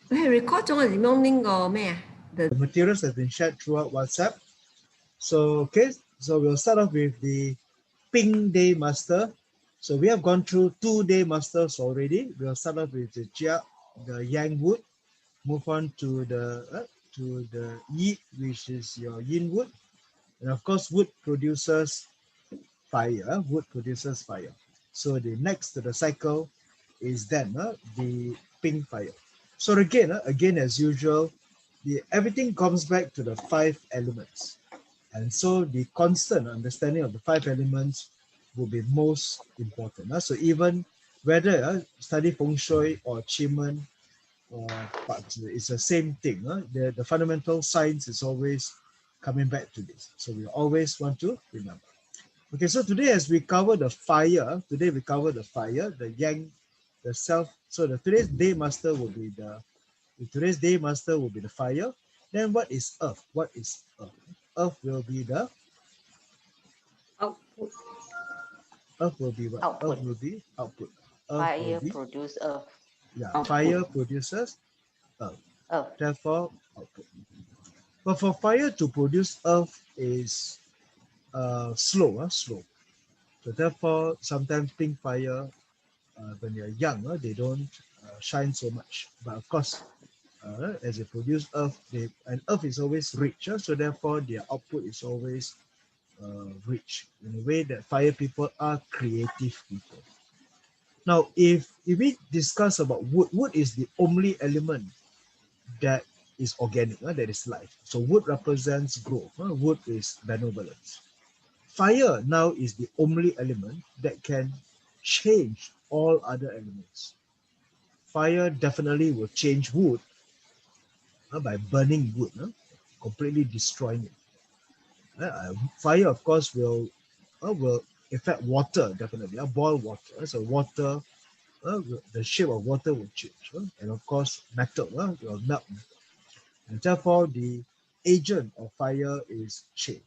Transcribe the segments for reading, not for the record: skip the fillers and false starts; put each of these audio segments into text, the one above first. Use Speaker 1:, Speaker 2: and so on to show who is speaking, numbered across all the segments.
Speaker 1: The materials have been shared throughout WhatsApp. So, okay, so we'll start off with the Bing Daymaster. So we have gone through 2 Daymasters already. We'll start off with the Jia, the Yang wood, move on to the Yi, which is your Yin wood. And of course, wood produces fire. Wood produces fire. So the next to the cycle is then the Bing fire. So again as usual, everything comes back to the 5 elements. And so the constant understanding of the 5 elements will be most important. So even whether study feng shui or qigong, but it's the same thing. The fundamental science is always coming back to this. So we always want to remember. Okay, so today as we cover the fire, the yang, the self. So today's day master will be the fire. Then what is earth? What is earth? Earth will be the
Speaker 2: output.
Speaker 1: Earth will be what?
Speaker 3: Output.
Speaker 1: Earth will be output.
Speaker 3: Fire produce earth.
Speaker 1: Yeah,
Speaker 2: Output.
Speaker 1: fire produces earth.
Speaker 3: Earth.
Speaker 1: Therefore, output. But for fire to produce earth is slow. So therefore, sometimes pink fire, when they're young, they don't shine so much. But of course, as they produce earth, and earth is always rich. So therefore, their output is always rich in a way that fire people are creative people. Now, if we discuss about wood, wood is the only element that is organic, that is life. So wood represents growth. Wood is benevolence. Fire now is the only element that can change all other elements. Fire definitely will change wood by burning wood, completely destroying it. Fire, of course, will affect water, definitely. Boil water. So water, the shape of water will change. And of course, metal will melt. And therefore, the agent of fire is change.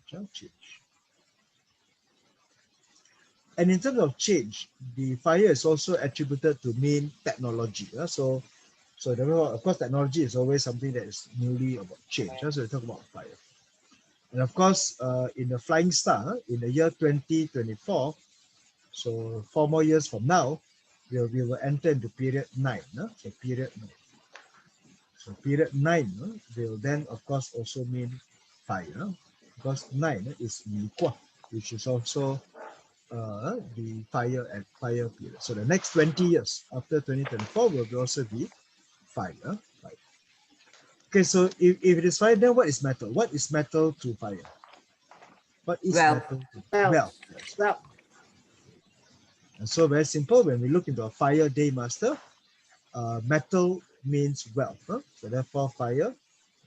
Speaker 1: And in terms of change, the fire is also attributed to mean technology. So of course, technology is always something that is newly about change. So we talk about fire. And of course, in the flying star, in the year 2024, so 4 more years from now, we will enter into period 9. So period 9. So period 9 will then, of course, also mean fire, because 9 is Li Guang, which is also the fire period. So the next 20 years after 2024 will also be fire. Okay, so if it is fire, then what is metal? What is metal to fire? What is metal to
Speaker 2: Well.
Speaker 1: And so very simple, when we look into a fire day master, metal means wealth. So therefore fire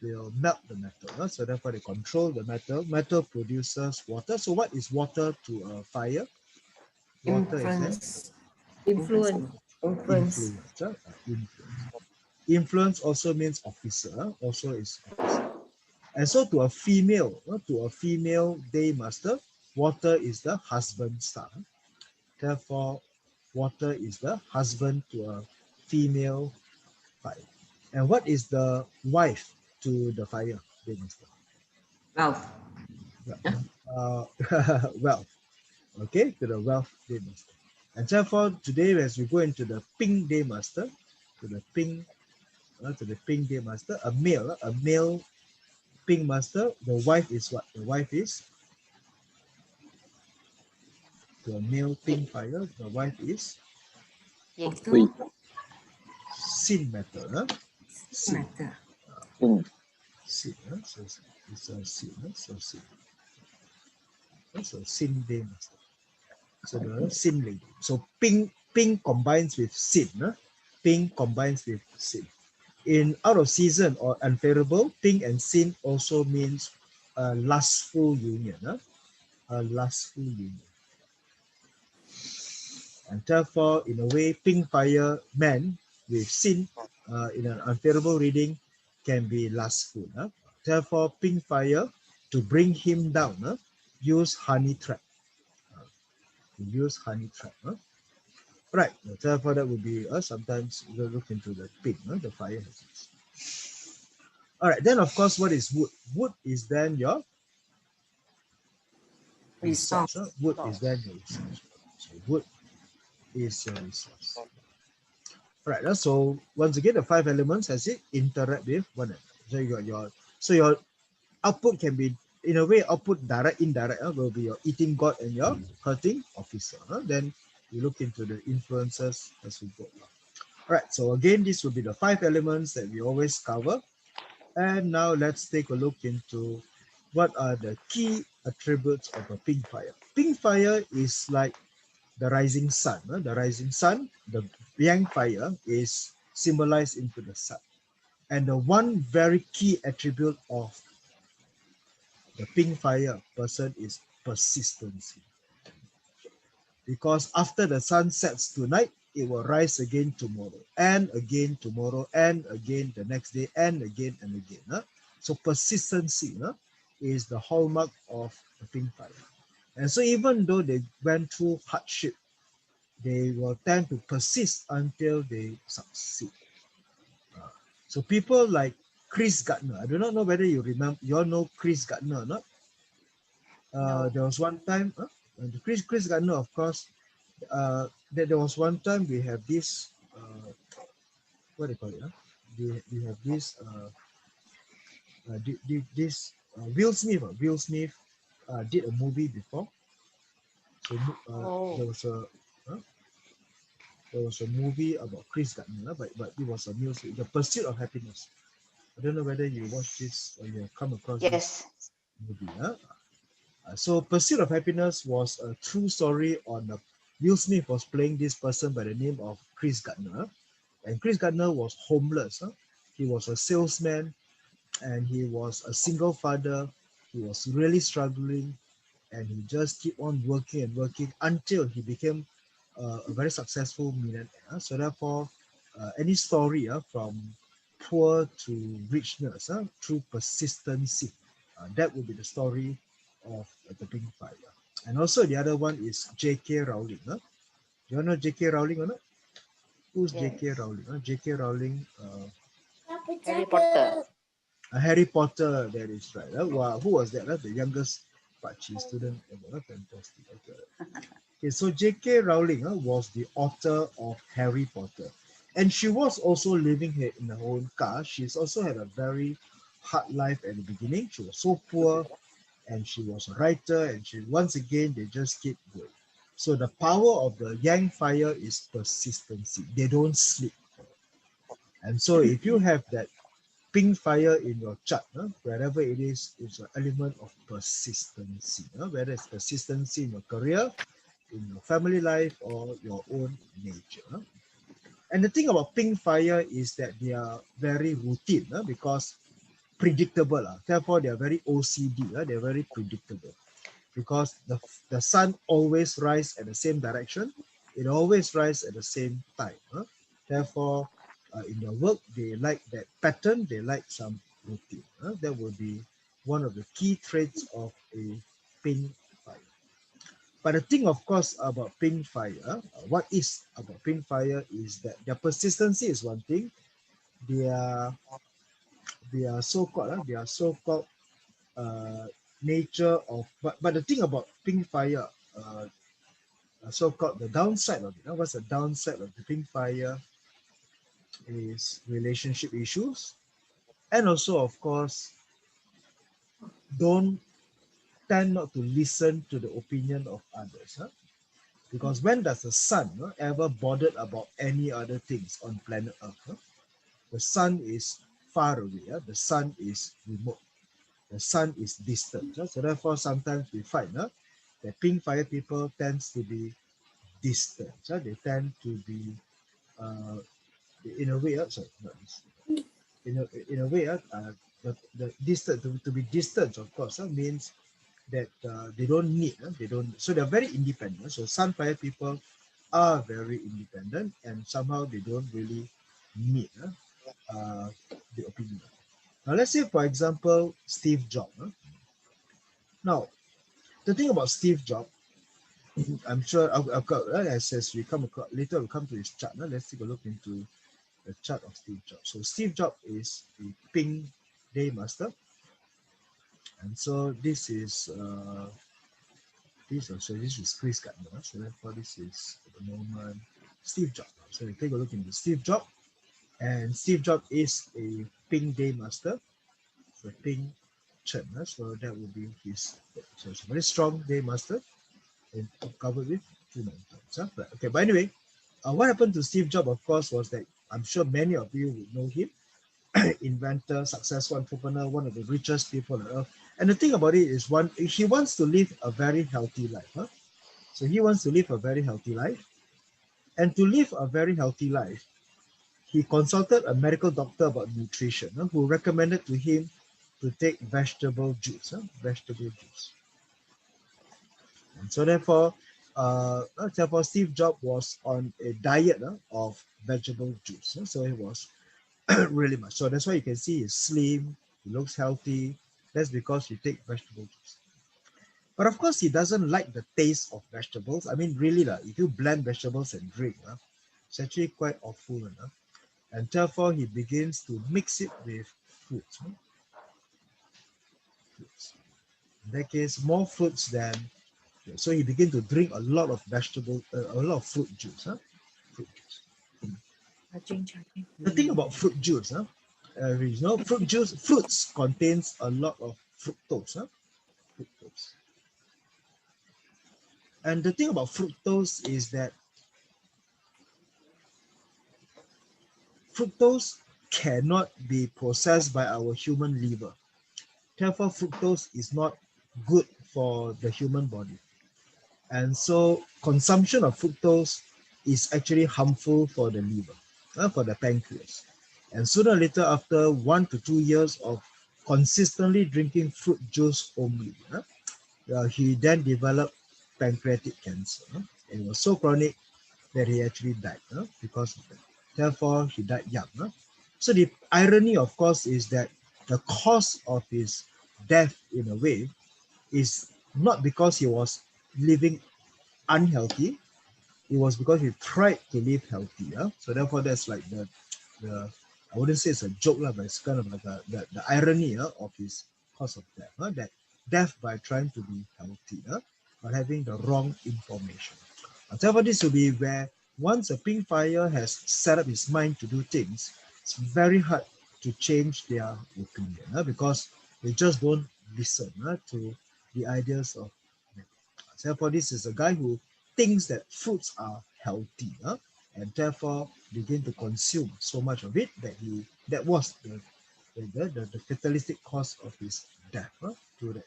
Speaker 1: will melt the metal. So therefore they control the metal. Metal produces water. So what is water to a fire? Water is
Speaker 2: Influence.
Speaker 1: influence. Influence also means officer. Also is officer. And so to a female day master, water is the husband star. Therefore, water is the husband to a female fire. And what is the wife to the fire day master?
Speaker 2: Wealth.
Speaker 1: Wealth. Okay, to the wealth day master. And therefore, today as we go into the pink day master, to the pink day master, a male pink master, the wife is what? The wife is to a male pink fire, the wife is sin matter. Sin. Sin. So it's a sin. So sin. So sin day master. So the sin lady. So pink combines with sin. Pink combines with sin. In out of season or unfavorable, pink and sin also means a lustful union. A lustful union. And therefore, in a way, pink fire man with sin in an unfavorable reading can be lustful. Therefore, pink fire, to bring him down, use honey trap. Use honey trap. Right. Therefore, that would be sometimes we look into the pink, the fire hazards. All right, then of course, what is wood? Wood is then your resource. Wood is then your resource. So wood is your resource. All right, so once again, the 5 elements as it interact with one another. So you got your output can be in a way output direct, indirect will be your eating god and your hurting officer. Then you look into the influences as we go along. All right, so again, this will be the 5 elements that we always cover. And now let's take a look into what are the key attributes of a pink fire. Pink fire is like the rising sun. The rising sun, the yang fire is symbolized into the sun. And the one very key attribute of the pink fire person is persistency. Because after the sun sets tonight, it will rise again tomorrow, and again tomorrow, and again the next day, and again and again. So persistency is the hallmark of the pink fire. And so even though they went through hardship, they will tend to persist until they succeed. So people like Chris Gardner, I do not know whether you all know Chris Gardner or not.
Speaker 3: No.
Speaker 1: There was one time, Chris Gardner, of course, there was one time we have this, what do you call it? We have this, Will Smith. Will Smith did a movie before. So uh, there was a movie about Chris Gardner, but it was a music, The Pursuit of Happiness. I don't know whether you watched this or you have come across
Speaker 3: Yes.
Speaker 1: this movie. So Pursuit of Happiness was a true story on Will Smith was playing this person by the name of Chris Gardner. And Chris Gardner was homeless. He was a salesman and he was a single father. He was really struggling and he just keep on working and working until he became a very successful millionaire. So therefore, any story from poor to richness through persistency, that would be the story of the Pink Fire. And also the other one is J.K. Rowling. Do you know J.K. Rowling or not? Who's J.K.
Speaker 3: Yes.
Speaker 1: Rowling? J.K. Rowling,
Speaker 3: Harry Potter.
Speaker 1: Harry Potter, that is right. Wow, who was that? The youngest Pachi student ever. Fantastic. Okay, so J.K. Rowling was the author of Harry Potter. And she was also living here in her own car. She's also had a very hard life at the beginning. She was so poor and she was a writer and she once again they just keep going. So the power of the Yang fire is persistency. They don't sleep. And so if you have that pink fire in your chart, wherever it is, it's an element of persistency. Whether it's persistency in your career, in your family life, or your own nature. And the thing about pink fire is that they are very routine because predictable. Therefore, they are very OCD. They are very predictable because the sun always rises at the same direction. It always rises at the same time. Therefore, in their work, they like that pattern. They like some routine. That would be one of the key traits of a pink fire. But the thing, of course, about pink fire, what is about pink fire is that their persistency is one thing. Their so-called nature of but the thing about pink fire, so-called the downside of it. What's the downside of the pink fire is relationship issues, and also, of course, don't tend not to listen to the opinion of others. Because when does the sun ever bothered about any other things on planet Earth? The sun is far away. The sun is remote. The sun is distant. So therefore, sometimes we find that pink fire people tends to be distant. They tend to be, in a way, sorry, not distant. In a way, the distant to be distant, of course, means that they don't need, they don't. So they're very independent. So sun fire people are very independent, and somehow they don't really need the opinion. Now, let's say, for example, Steve Jobs. Now, the thing about Steve Jobs, I'm sure as we come across later, we'll come to his chart. Let's take a look into the chart of Steve Jobs. So Steve Jobs is the pink Daymaster. And so this is this is Chris Gardner. So therefore this is at the moment Steve Jobs. So we take a look into Steve Jobs, and Steve Jobs is a Ping Daymaster, so Ping Chen. So that will be his. So it's a very strong Daymaster and covered with 2 mountains. But, okay, but anyway, what happened to Steve Jobs, of course, was that I'm sure many of you would know him. Inventor, successful entrepreneur, one of the richest people on earth. And the thing about it is, he wants to live a very healthy life. So he wants to live a very healthy life. And to live a very healthy life, he consulted a medical doctor about nutrition, who recommended to him to take vegetable juice. Vegetable juice. And so therefore, Steve Jobs was on a diet of vegetable juice. So he was really much. So that's why you can see he's slim, he looks healthy. That's because he takes vegetable juice. But of course, he doesn't like the taste of vegetables. I mean, really, if you blend vegetables and drink, it's actually quite awful. And therefore, he begins to mix it with fruits. Fruits. In that case, more fruits than. So he began to drink a lot of a lot of fruit juice. Fruit juice. The thing about fruit juice, fruits contains a lot of fructose. Fructose. And the thing about fructose is that fructose cannot be processed by our human liver. Therefore, fructose is not good for the human body. And so consumption of fructose is actually harmful for the liver, for the pancreas. And sooner or later, after 1 to 2 years of consistently drinking fruit juice only, he then developed pancreatic cancer. And it was so chronic that he actually died because of that. Therefore, he died young. So the irony, of course, is that the cause of his death, in a way, is not because he was living unhealthy. It was because he tried to live healthy. So therefore, that's like the I wouldn't say it's a joke, but it's kind of like the irony of his cause of death. That death by trying to be healthy, but having the wrong information. Therefore, this will be where once a Ping Fire has set up his mind to do things, it's very hard to change their opinion because they just don't listen to the ideas of men. Therefore, this is a guy who thinks that fruits are healthy and therefore begin to consume so much of it that was the fatalistic cause of his death to that.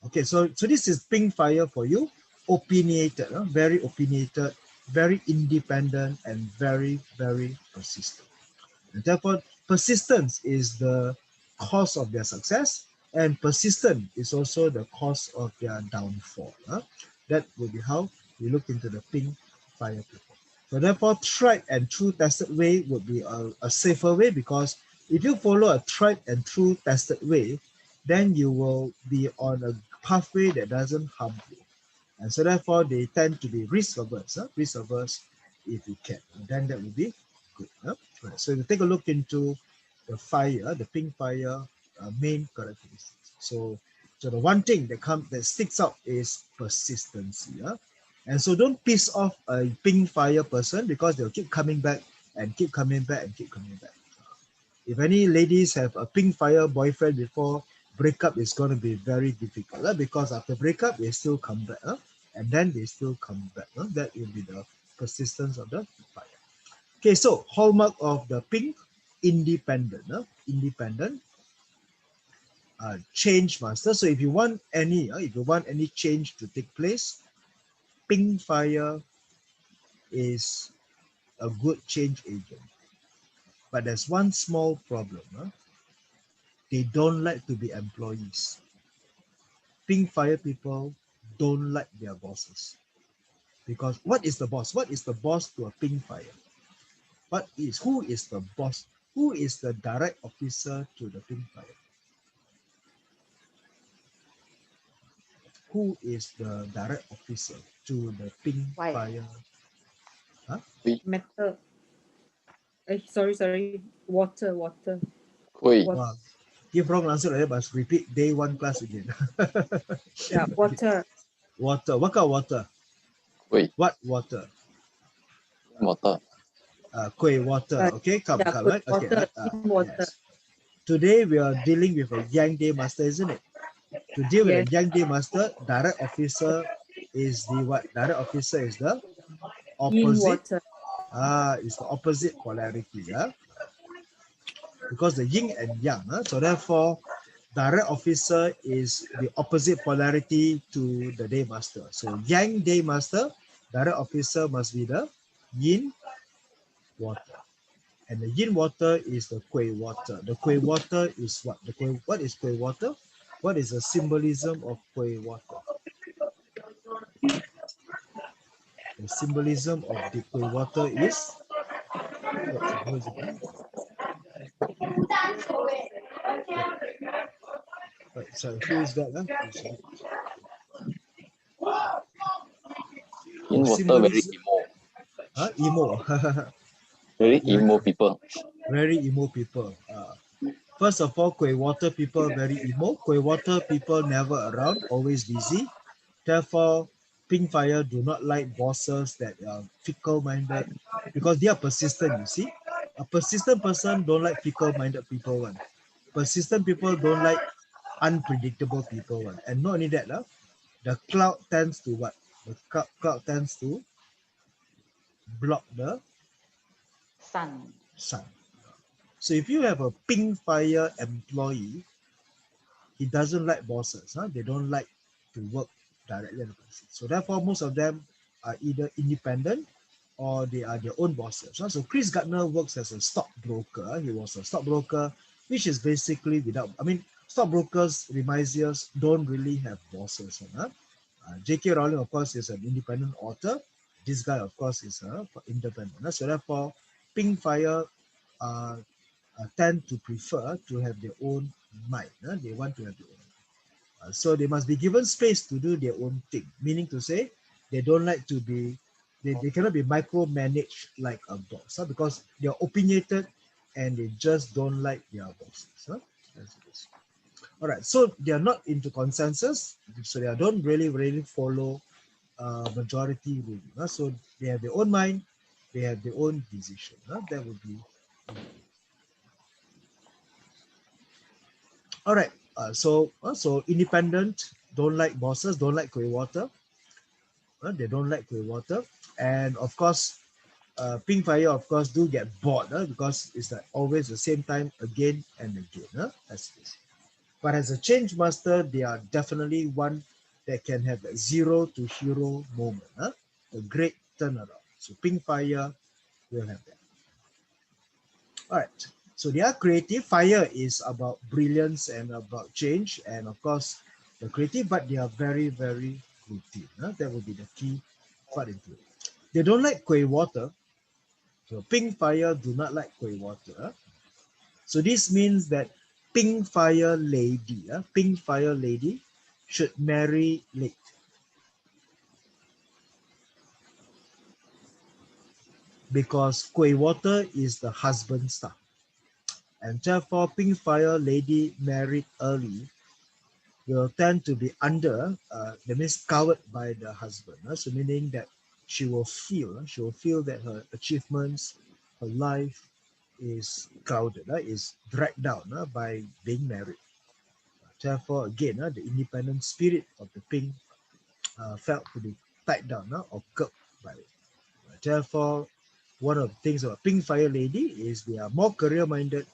Speaker 1: Okay, so this is Ping Fire for you. Opinionated, very opinionated, very independent, and very, very persistent. And therefore, persistence is the cause of their success, and persistent is also the cause of their downfall. That will be how we look into the Ping Fire people. So therefore, tried and true tested way would be a safer way, because if you follow a tried and true tested way, then you will be on a pathway that doesn't harm you. And so therefore, they tend to be risk averse if you can. And then that would be good. Right. So if you take a look into the fire, the Ping Fire main characteristics. So the one thing that sticks out is persistency. And so don't piss off a Ping Fire person, because they'll keep coming back and keep coming back and keep coming back. If any ladies have a Ping Fire boyfriend before, breakup is going to be very difficult because after breakup, they still come back. And then they still come back. That will be the persistence of the fire. Okay, so hallmark of the Ping, independent. Independent. Change master. So if you want any change to take place, Ping Fire is a good change agent. But there's one small problem. They don't like to be employees. Ping Fire people don't like their bosses. Because what is the boss? What is the boss to a Ping Fire? Who is the boss? Who is the direct officer to the Ping Fire? Who is the direct officer to the Ping
Speaker 3: Why?
Speaker 1: Fire?
Speaker 2: Metal. Sorry. Water.
Speaker 4: Hui.
Speaker 1: Wow. Give wrong answer like that, but repeat day 1 class again.
Speaker 2: Yeah, water.
Speaker 1: Water. What kind of water?
Speaker 4: Wait,
Speaker 1: What water?
Speaker 4: water.
Speaker 1: Kueh water. Okay, come,
Speaker 2: Yeah,
Speaker 1: right? Okay,
Speaker 2: water, water.
Speaker 1: yes. Today we are dealing with a Yang Daymaster, isn't it? To deal with a
Speaker 2: Yes.
Speaker 1: Yang Daymaster, direct officer is the what? Direct officer is the
Speaker 2: Yin
Speaker 1: opposite.
Speaker 2: water.
Speaker 1: Is the opposite polarity. Yeah, because the yin and yang. So therefore, direct officer is the opposite polarity to the Daymaster. So Yang Daymaster, direct officer must be the yin water. And the yin water is the kueh water. The kueh water is what? What is kueh water? What is the symbolism of kueh water? The symbolism of the kueh water is right, so who is that?
Speaker 4: In
Speaker 1: The
Speaker 4: water, very
Speaker 1: symbolism,
Speaker 4: emo.
Speaker 1: emo.
Speaker 4: Very emo people.
Speaker 1: Very emo people. First of all, kueh water people very emo. Kueh water people never around, always busy. Therefore, Pink Fire do not like bosses that are fickle-minded because they are persistent, you see. A persistent person don't like fickle-minded people one. Persistent people don't like unpredictable people one. And not only that, the cloud tends to what? The cloud tends to block the
Speaker 3: Sun.
Speaker 1: sun. So if you have a Pink Fire employee, he doesn't like bosses. They don't like to work directly on the person. So therefore, most of them are either independent or they are their own bosses. So Chris Gardner works as a stockbroker. He was a stockbroker, which is basically without, stockbrokers, remisiers don't really have bosses. J.K. Rowling, of course, is an independent author. This guy, of course, is independent. So therefore, Pink Fire tend to prefer to have their own mind. They want to have their own. So they must be given space to do their own thing. Meaning to say, they don't like to be, they cannot be micromanaged like a boss because they are opinionated and they just don't like their bosses. All right, so they are not into consensus, so they don't really follow majority ruling. So they have their own mind, they have their own decision. That would be. All right. So independent, don't like bosses, don't like kueh water. They don't like kueh water, and of course, Pink Fire, of course, do get bored because it's like always the same time again and again. That's this. But as a change master, they are definitely one that can have a zero to hero moment. A great turnaround. So Pink Fire will have that. All right. So they are creative. Fire is about brilliance and about change, and of course, the creative, but they are very, very routine. That would be the key part into it. They don't like kueh water. So Pink Fire do not like kueh water. So this means that Pink Fire lady should marry late. Because kueh water is the husband star. And therefore, Pink Fire lady married early will tend to be that means covered by the husband. So meaning that she will feel that her achievements, her life is crowded, is dragged down by being married. Therefore, again, the independent spirit of the Pink felt to be tied down or curbed by it. Therefore, one of the things about Pink Fire lady is they are more career-minded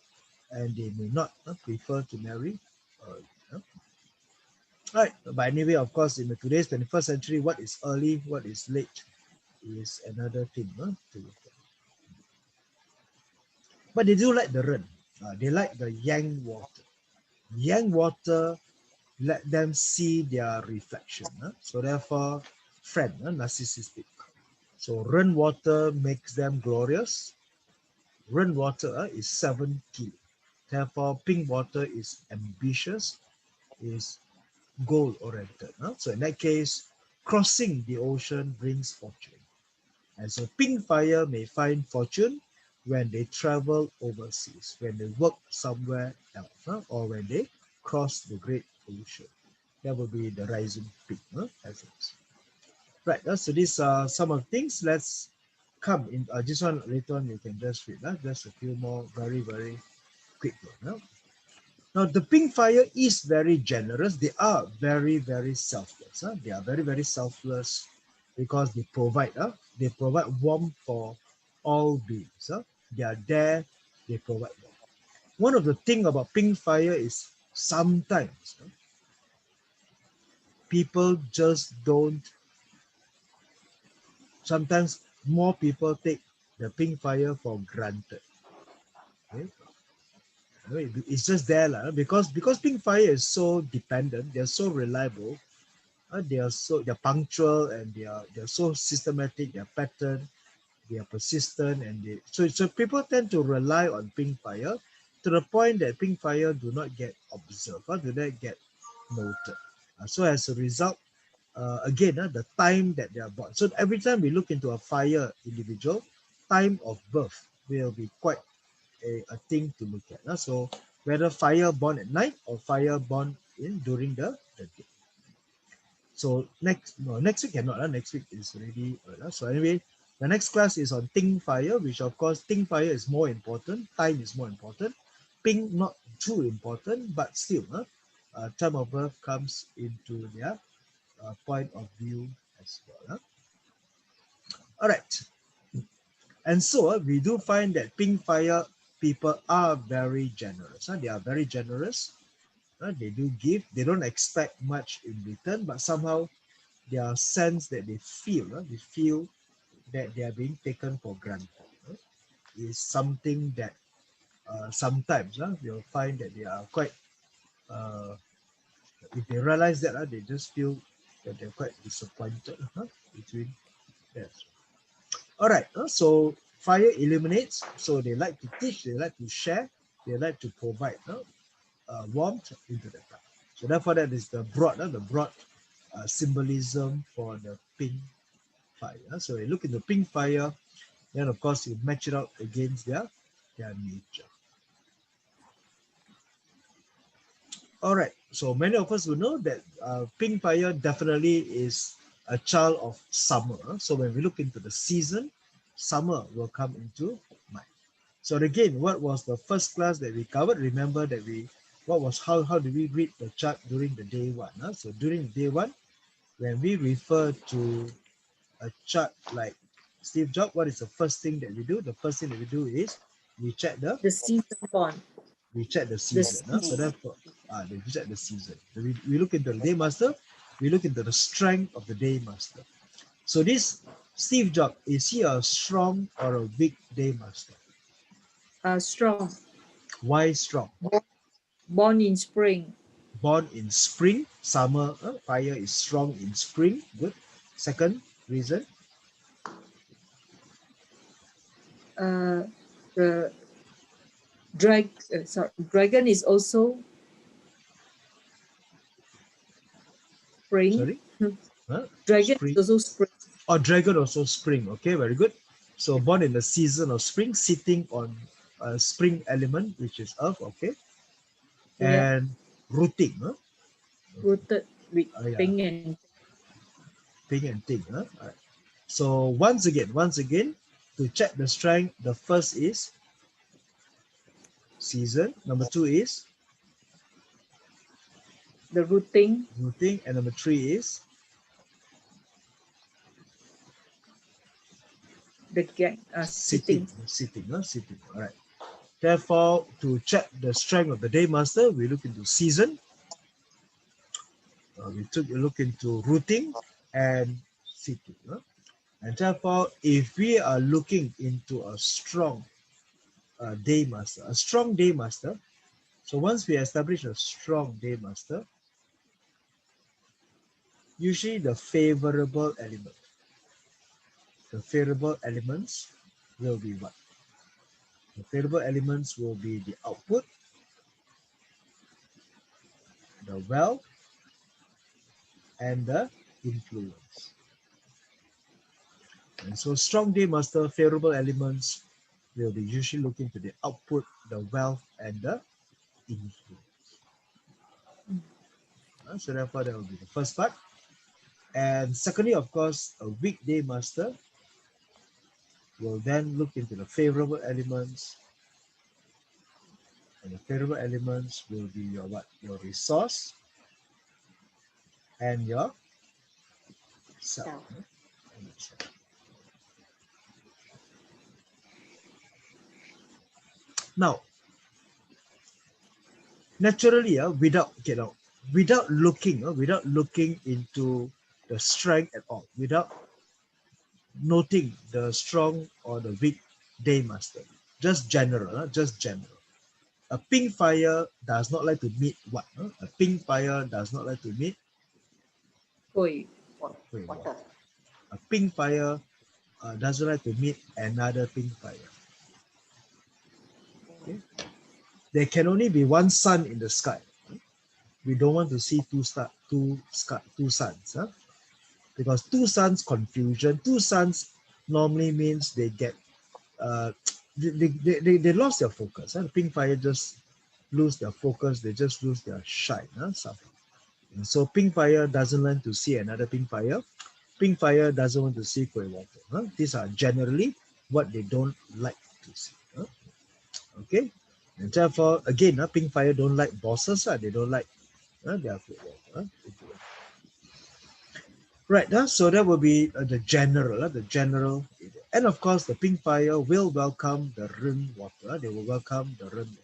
Speaker 1: and they may not prefer to marry early. Right, but anyway, of course, in the today's 21st century, what is early, what is late is another thing to look at. But they do like the Ren. They like the Yang water. Yang water let them see their reflection. So therefore, friend, narcissistic. So Ren water makes them glorious. Ren water is 7 kilo. Therefore, Pink water is ambitious, is goal-oriented. So in that case, crossing the ocean brings fortune. And so Pink Fire may find fortune when they travel overseas, when they work somewhere else, or when they cross the Great Ocean. That will be the rising peak. Essence. Right, so these are some of things. Let's come in. This one later on you can just read. Just a few more very, very quick one. Now, the pink fire is very generous. They are very, very selfless. They are very, very selfless because they provide warmth for all beings. They are there, they provide warmth. One of the things about pink fire is sometimes people just don't, sometimes more people take the pink fire for granted. Okay? It's just there because pink fire is so dependent, they're so reliable. They're punctual, and they're so systematic, they're patterned, they are persistent, and so people tend to rely on pink fire to the point that pink fire do not get observed, do not get noted. So as a result, again, the time that they are born. So every time we look into a fire individual, time of birth will be quite a thing to look at. So whether fire born at night or fire born during the day. So next week cannot. Next week is already. So anyway, the next class is on Ting Fire, which of course Ting Fire is more important. Time is more important. Ping not too important, but still, time of birth comes into their point of view as well. All right, and so we do find that Ping Fire people are very generous. They are very generous. They do give. They don't expect much in return, but somehow their sense that they feel that they are being taken for granted is something that sometimes you'll find that they are quite, if they realize that, they just feel that they're quite disappointed between that. All right, so fire illuminates, so they like to teach, they like to share, they like to provide warmth into the time. So therefore, that is the broad symbolism for the pink fire. So you look into pink fire, then of course you match it out against their nature. All right, so many of us will know that pink fire definitely is a child of summer. So when we look into the season, summer will come into mind. So again, what was the first class that we covered? Remember that how do we read the chart during the day one? So during day one, when we refer to a chart like Steve Jobs, what is the first thing that we do? The first thing that we do is we check the
Speaker 2: season bond.
Speaker 1: season. So therefore, we check the season. So we look into the day master, we look into the strength of the day master. So this Steve Jobs, is he a strong or a weak day master?
Speaker 2: Strong.
Speaker 1: Why strong?
Speaker 2: Born in spring.
Speaker 1: Born in spring, summer, fire is strong in spring. Good. Second reason?
Speaker 2: The dragon is also spring.
Speaker 1: Sorry?
Speaker 2: Dragon
Speaker 1: Spring.
Speaker 2: is also spring.
Speaker 1: Oh, dragon also spring. Okay, very good. So born in the season of spring, sitting on a spring element, which is earth. Okay.
Speaker 2: Yeah.
Speaker 1: And rooting.
Speaker 2: Rooted with
Speaker 1: Yeah.
Speaker 2: ping and
Speaker 1: Ping and ting. All right. So once again, to check the strength, the first is season. Number two is
Speaker 2: the rooting.
Speaker 1: And number three is
Speaker 2: The sitting.
Speaker 1: Sitting. All right. Therefore, to check the strength of the day master, we look into season. We took a look into rooting and sitting. And therefore, if we are looking into a strong day master, so once we establish a strong day master, usually the favorable elements will be what? The favorable elements will be the output, the wealth, and the influence. And so strong day master, favorable elements, will be usually looking to the output, the wealth, and the influence. So therefore, that will be the first part. And secondly, of course, a weekday master will then look into the favorable elements. And the favorable elements will be your what? Your resource and your self.
Speaker 3: Self.
Speaker 1: And yourself. Now, naturally, without looking into the strength at all, without noting the strong or the weak day master, just general. A pink fire does not like to meet what? A pink fire does not like to meet
Speaker 2: Oi.
Speaker 3: Water.
Speaker 1: a pink fire doesn't like to meet another pink fire. Okay? There can only be one sun in the sky. We don't want to see two suns. Because two suns confusion, two suns normally means they get they lost their focus. The pink fire just lose their focus, they just lose their shine. And so pink fire doesn't learn to see another pink fire. Pink fire doesn't want to see gray water. These are generally what they don't like to see. Okay, and therefore again, pink fire don't like bosses. They don't like their gray water. Right, so that will be the general. And of course, the pink fire will welcome the rim water. They will welcome the rim water.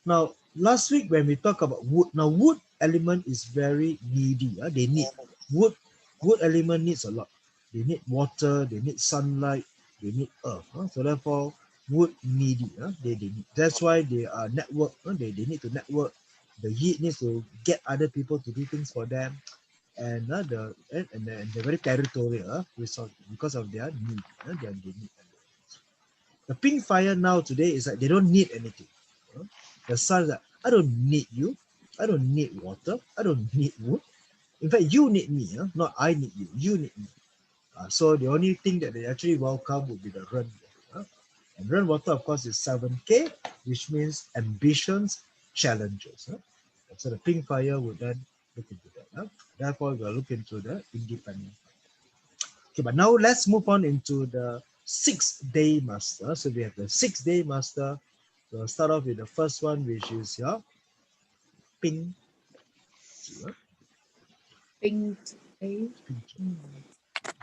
Speaker 1: Now, last week when we talk about wood, now wood element is very needy. They need wood. Wood element needs a lot. They need water. They need sunlight. They need earth. So therefore, wood needy. They need. That's why they are network. They need to network. The heat needs to get other people to do things for them, and they're very territorial because of their need. Their need. The pink fire now today is like they don't need anything. The sun, I don't need you. I don't need water. I don't need wood. In fact, you need me, not I need you. You need me. So the only thing that they actually welcome would be the Ren water. And Ren water, of course, is 7K, which means ambitions, challenges. So the pink fire would then look into that. Therefore, we'll look into the independent. Okay, but now let's move on into the 6-day master. So we have the 6-day master. We'll start off with the first one, which is your pink.
Speaker 2: Pink.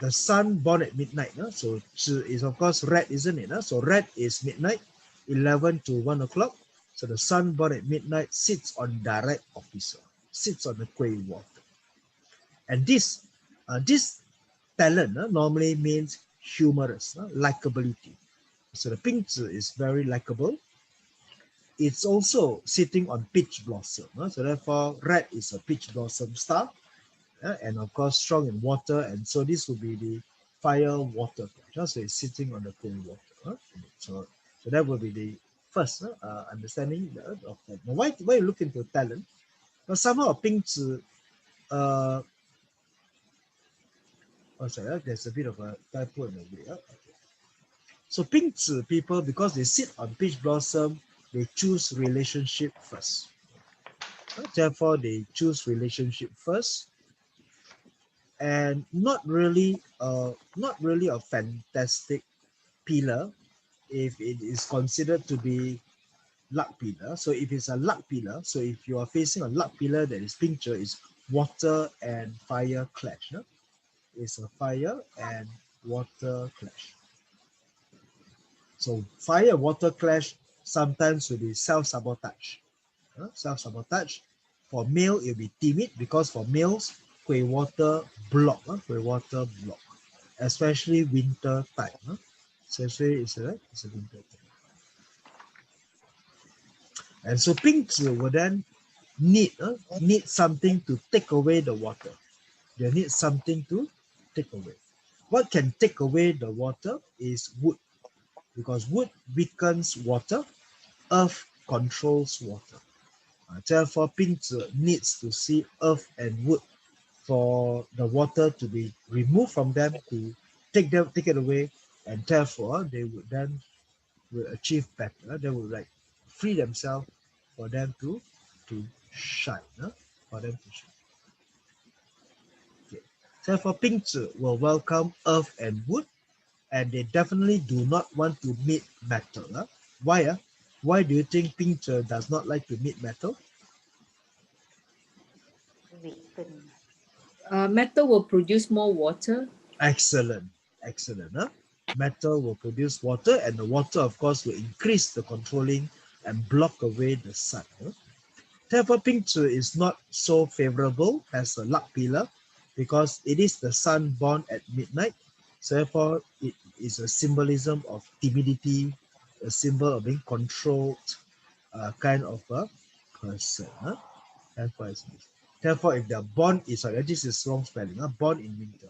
Speaker 1: The sun born at midnight. So is of course red, isn't it? So red is midnight, 11 to 1 o'clock. So the sun born at midnight sits on direct officer, sits on the gray water. And this talent normally means humorous, likability. So the pink is very likable. It's also sitting on peach blossom. So therefore, red is a peach blossom star. And of course, strong in water. And so this will be the fire water. So it's sitting on the cold water. So that will be the first understanding of that. Now, why you look into talent? But somehow pink there's a bit of a typo in the way. So pink people, because they sit on peach blossom, they choose relationship first. Therefore, they choose relationship first, and not really a fantastic pillar if it is considered to be luck pillar. So if it's a luck pillar, so if you are facing a luck pillar that is pink, is water and fire clash. It's a fire and water clash. So fire and water clash sometimes will be self-sabotage. Self-sabotage. For male, it will be timid, because for males, gray water block. Especially winter time. Especially it's a winter time. And so pinks will then need something to take away the water. They need something to take away. What can take away the water is wood, because wood weakens water, earth controls water. Therefore, pink needs to see earth and wood for the water to be removed from them, to take it away, and therefore they would then will achieve better. They will like free themselves for them to shine, for them to shine. Okay. Therefore, 并子 will welcome earth and wood, and they definitely do not want to meet metal. Why? Why do you think 并子 does not like to meet metal?
Speaker 3: weaken.
Speaker 2: Metal will produce more water.
Speaker 1: Excellent, excellent. Metal will produce water, and the water, of course, will increase the controlling and block away the sun. Therefore, 并子 is not so favorable as a luck pillar because it is the sun born at midnight. So therefore, it is a symbolism of timidity, a symbol of being controlled, kind of a person. Therefore, if they are born, sorry, this is wrong spelling, born in winter.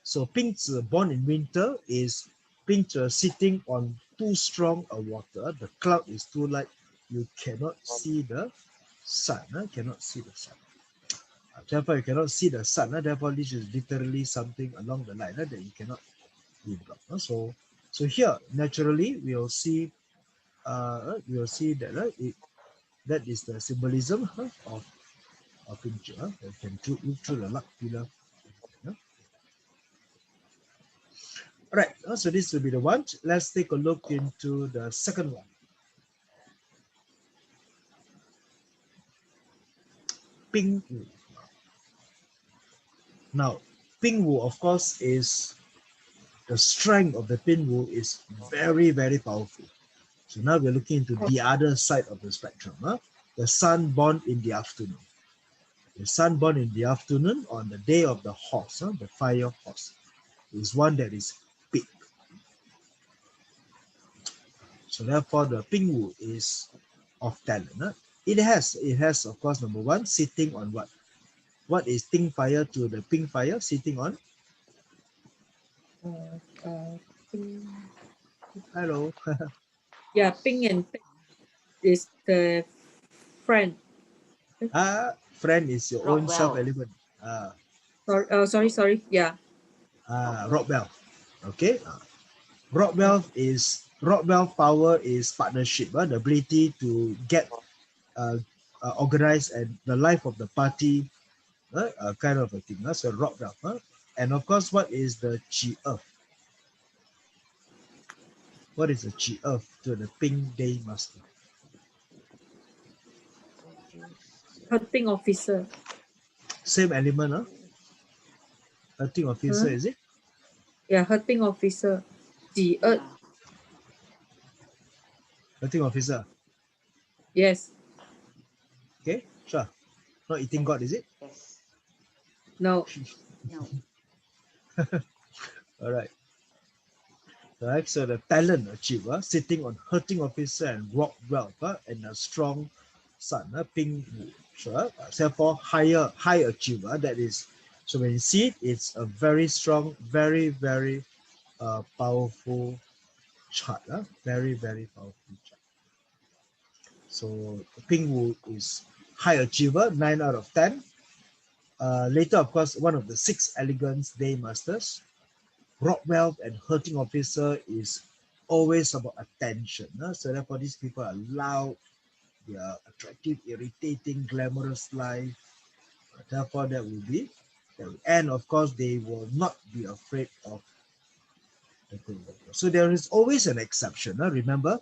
Speaker 1: So 并子 born in winter is 并子 sitting on too strong a water. The cloud is too light. You cannot see the sun. Cannot see the sun. Therefore, you cannot see the sun. Therefore, this is literally something along the line that you cannot be blocked. So here, naturally, we will see that that is the symbolism of picture. You can look through the luck pillar. Right, so this will be the one. Let's take a look into the second one. 兵舞. Now, 兵舞, of course, is the strength of the 兵舞 is very, very powerful. So now we're looking into the other side of the spectrum. The sun born in the afternoon. The sun born in the afternoon on the day of the horse, the fire horse, is one that is big. So therefore, the 兵舞 is of talent. It has, of course, number one, sitting on what? What is Bing Fire to the Bing Fire sitting on?
Speaker 2: Ping,
Speaker 1: Hello.
Speaker 2: yeah, Ping and Ping is the friend.
Speaker 1: Friend is your own self-element.
Speaker 2: Sorry. Yeah.
Speaker 1: Rockwell. Okay. Rockwell power is partnership, the ability to get organized and the life of the party, kind of a thing. So Rockwell. And of course, what is the Chi Earth? What is the Chi Earth to the Bing Daymaster?
Speaker 2: Hurting officer.
Speaker 1: Same element, hurting officer, is it?
Speaker 2: Yeah, hurting officer.
Speaker 3: Yeah.
Speaker 1: Hurting officer.
Speaker 2: Yes.
Speaker 1: Okay, sure. Not eating God, is it?
Speaker 3: Yes.
Speaker 2: No.
Speaker 3: No.
Speaker 1: All right. Right, so the talent achieved, sitting on hurting officer and rock wealth, and a strong sun, Ping Wu. Sure. Therefore, high achiever, that is, so when you see it, it's a very strong, very, very powerful chart. Very, very powerful chart. So Ping Wu is high achiever, 9 out of 10. Later, of course, one of the 6 elegance day masters. Rock wealth and hurting officer is always about attention. So therefore, these people are loud, they are attractive, irritating, glamorous life. Therefore, that will be, and of course, they will not be afraid of the good worker. So there is always an exception. Remember,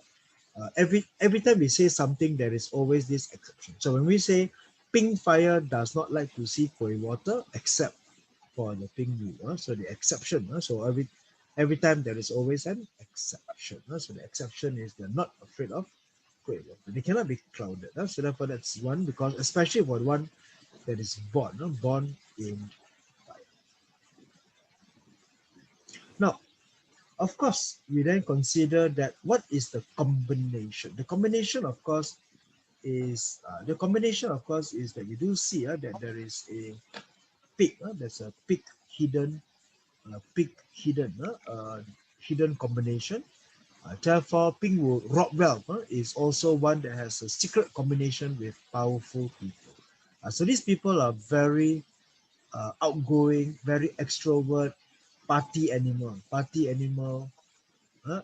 Speaker 1: every time we say something, there is always this exception. So when we say Bing Fire does not like to see koi water except for the Ping Wu, so the exception. So every time there is always an exception. So the exception is they're not afraid of koi water. They cannot be clouded. So therefore that's one, because especially for one that is born in fire. Now, of course, we then consider that what is the combination? The combination, of course, is that you do see that there is a peak. There's a peak hidden combination. Therefore, Ping Wu Rockwell is also one that has a secret combination with powerful people. So these people are very outgoing, very extrovert, party animal,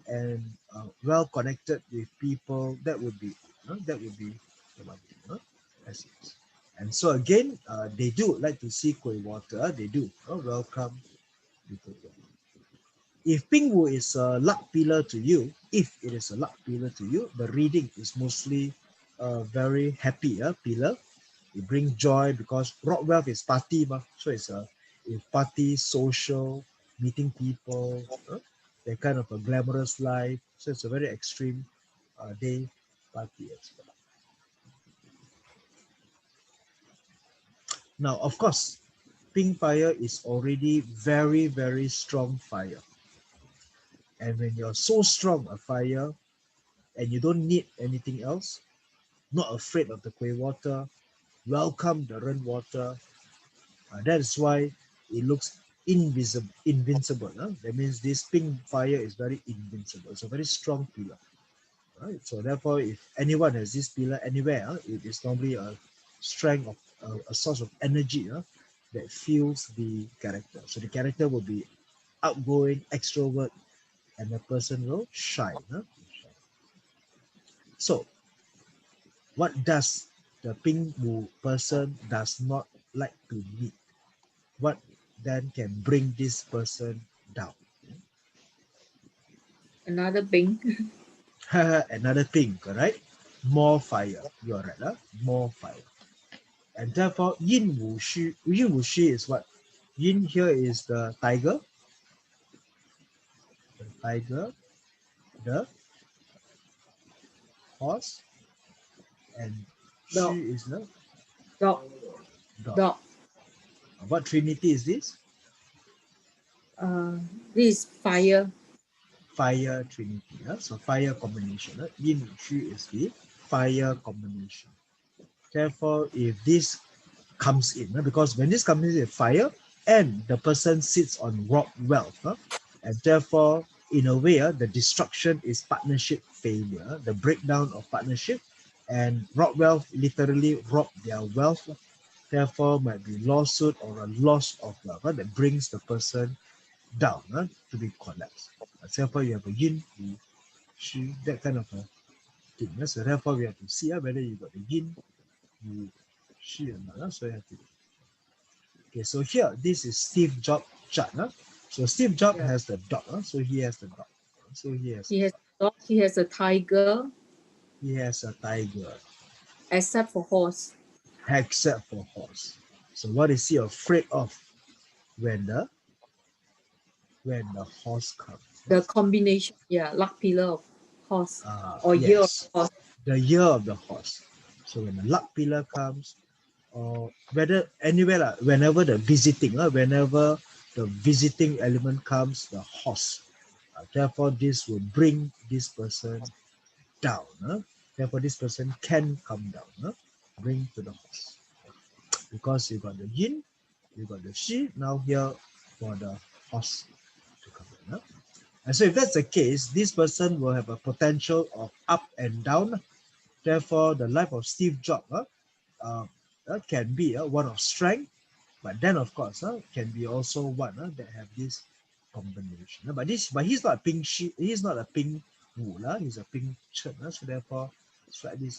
Speaker 1: and well connected with people. That would be the one thing. As it is. And so again, they do like to see Kueh water. They do welcome people. If Ping Wu is a luck pillar to you, if it is a luck pillar to you, the reading is mostly a very happy pillar. It brings joy because rock wealth is party, so it's a party, social, meeting people, that kind of a glamorous life. So it's a very extreme day party as well. Now, of course, pink fire is already very, very strong fire. And when you're so strong a fire and you don't need anything else, not afraid of the Kueh water, welcome the Ren water. That is why it looks invincible. That means this pink fire is very invincible. It's a very strong pillar. Right? So therefore, if anyone has this pillar anywhere, it is normally a strength of a source of energy that fuels the character. So the character will be outgoing, extrovert, and the person will shine. So, what does the pink person does not like to meet? What then can bring this person down?
Speaker 2: Another Bing.
Speaker 1: Another thing, correct? More fire. You're right, more fire. And therefore, yin wu shi is what? Yin here is the tiger. The tiger, the horse, and
Speaker 2: Dog.
Speaker 1: shi is the
Speaker 2: Dog.
Speaker 1: dog.
Speaker 2: Dog.
Speaker 1: What trinity is this?
Speaker 2: This is fire.
Speaker 1: Fire trinity. So fire combination. Yin and Shu is the fire combination. Therefore, if this comes in, because when this comes in fire and the person sits on rock wealth, and therefore, in a way, the destruction is partnership failure, the breakdown of partnership, and rock wealth literally rob their wealth. Therefore, might be lawsuit or a loss of wealth that brings the person down to be collapsed. Therefore, you have a yin, shi, that kind of a thing. So therefore, we have to see whether you got the yin, shi or not. So you have to. Okay, so here, this is Steve Jobs' chart. So Steve Jobs has the dog. So he has the dog. So he has
Speaker 2: dog. He has a tiger.
Speaker 1: He has a tiger.
Speaker 2: Except for horse.
Speaker 1: Except for horse. So what is he afraid of when the horse comes?
Speaker 2: The combination, luck pillar of horse or
Speaker 1: Yes.
Speaker 2: year of horse.
Speaker 1: The year of the horse. So when the luck pillar comes, or whether anywhere, whenever the visiting element comes, the horse. Therefore, this will bring this person down. Therefore, this person can come down. Bring to the horse. Because you got the yin, you got the shi, now here for the horse to come in. And so if that's the case, this person will have a potential of up and down. Therefore, the life of Steve Jobs can be one of strength, but then of course can be also one that have this combination. But he's not a pink sheep, he's not a pink wu, he's a pink chen, so therefore slightly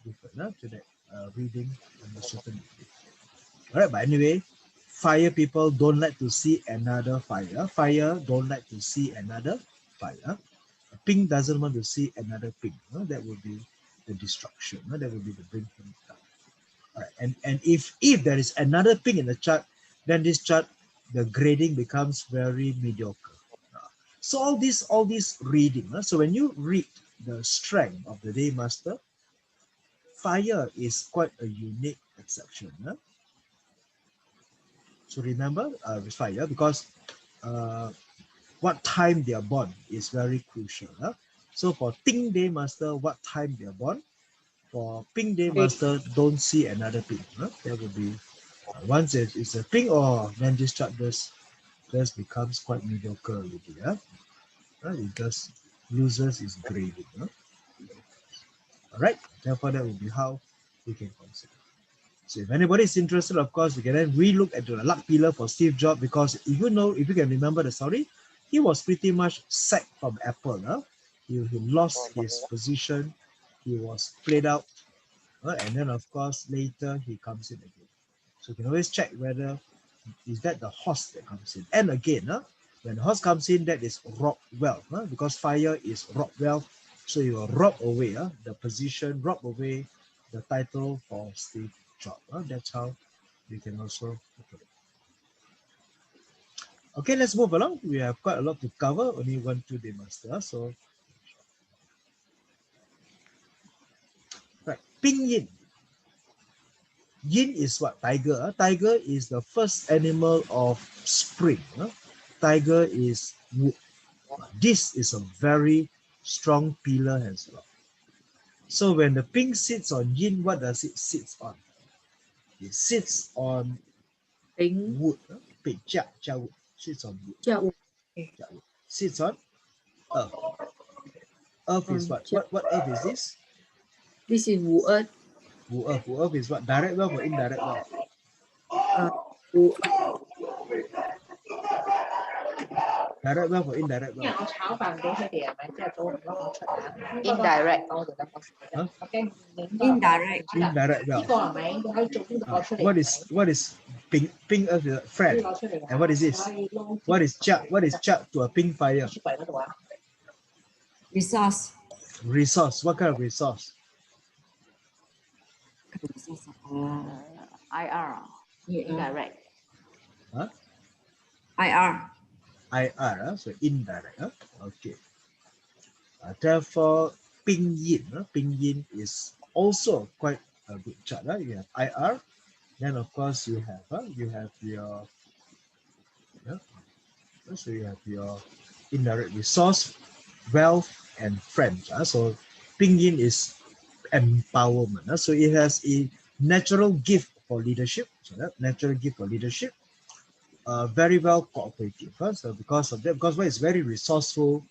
Speaker 1: different to that reading and the certain degree. Alright, but anyway, fire people don't like to see another fire. Fire don't like to see another fire. Pink doesn't want to see another pink. That would be the destruction. That would be the bring him down. Right. And if there is another ping in the chart, then this chart, the grading becomes very mediocre. So all this reading. So when you read the strength of the Daymaster, fire is quite a unique exception. So remember with fire, because what time they are born is very crucial. So for Ting Daymaster, what time they are born? For Pink Daymaster, don't see another pink. That would be once it's a pink, then this chart just becomes quite mediocre already. It just loses its grading. Alright, therefore that would be how we can consider. So if anybody is interested, of course, we can then relook at the luck pillar for Steve Jobs, because if you can remember the story, he was pretty much sacked from Apple. He lost his position. He was played out. And then, of course, later he comes in again. So you can always check whether is that the horse that comes in. And again, when the horse comes in, that is rob wealth, because fire is rob wealth. So you will rob away the position, rob away the title for Steve Jobs. That's how we can also look at it. Okay, let's move along. We have quite a lot to cover, only 1, 2 Daymaster. So, right, Ping Yin. Yin is what? Tiger. Tiger is the first animal of spring. Tiger is wood. This is a very strong pillar as well. So when the Ping sits on Yin, what does it sit on? It sits on
Speaker 2: Ping,
Speaker 1: wood. Ping, jia wood. Sits on wood.
Speaker 2: Jia Wu.
Speaker 1: Jia wood. Sits on earth. Earth is what? What earth is this?
Speaker 2: This is Wu Earth.
Speaker 1: Wu earth. Wu earth is what? Direct wealth or indirect wealth?
Speaker 2: Wu
Speaker 1: Direct wealth or indirect wealth?
Speaker 3: Indirect.
Speaker 1: Huh?
Speaker 5: Indirect.
Speaker 1: Indirect wealth. What is ping earth is a friend? And what is this? What is Chia to a ping fire?
Speaker 5: Resource.
Speaker 1: Resource. What kind of resource?
Speaker 3: IR. Indirect.
Speaker 1: Huh?
Speaker 5: IR.
Speaker 1: IR, so indirect. Okay. Therefore, Ping Yin is also quite a good chart. You have IR, then of course you have your so you have your indirect resource, wealth, and friends. So Ping Yin is empowerment. So it has a natural gift for leadership. So that natural gift for leadership. Very well cooperative. So because of that, because it's very resourceful,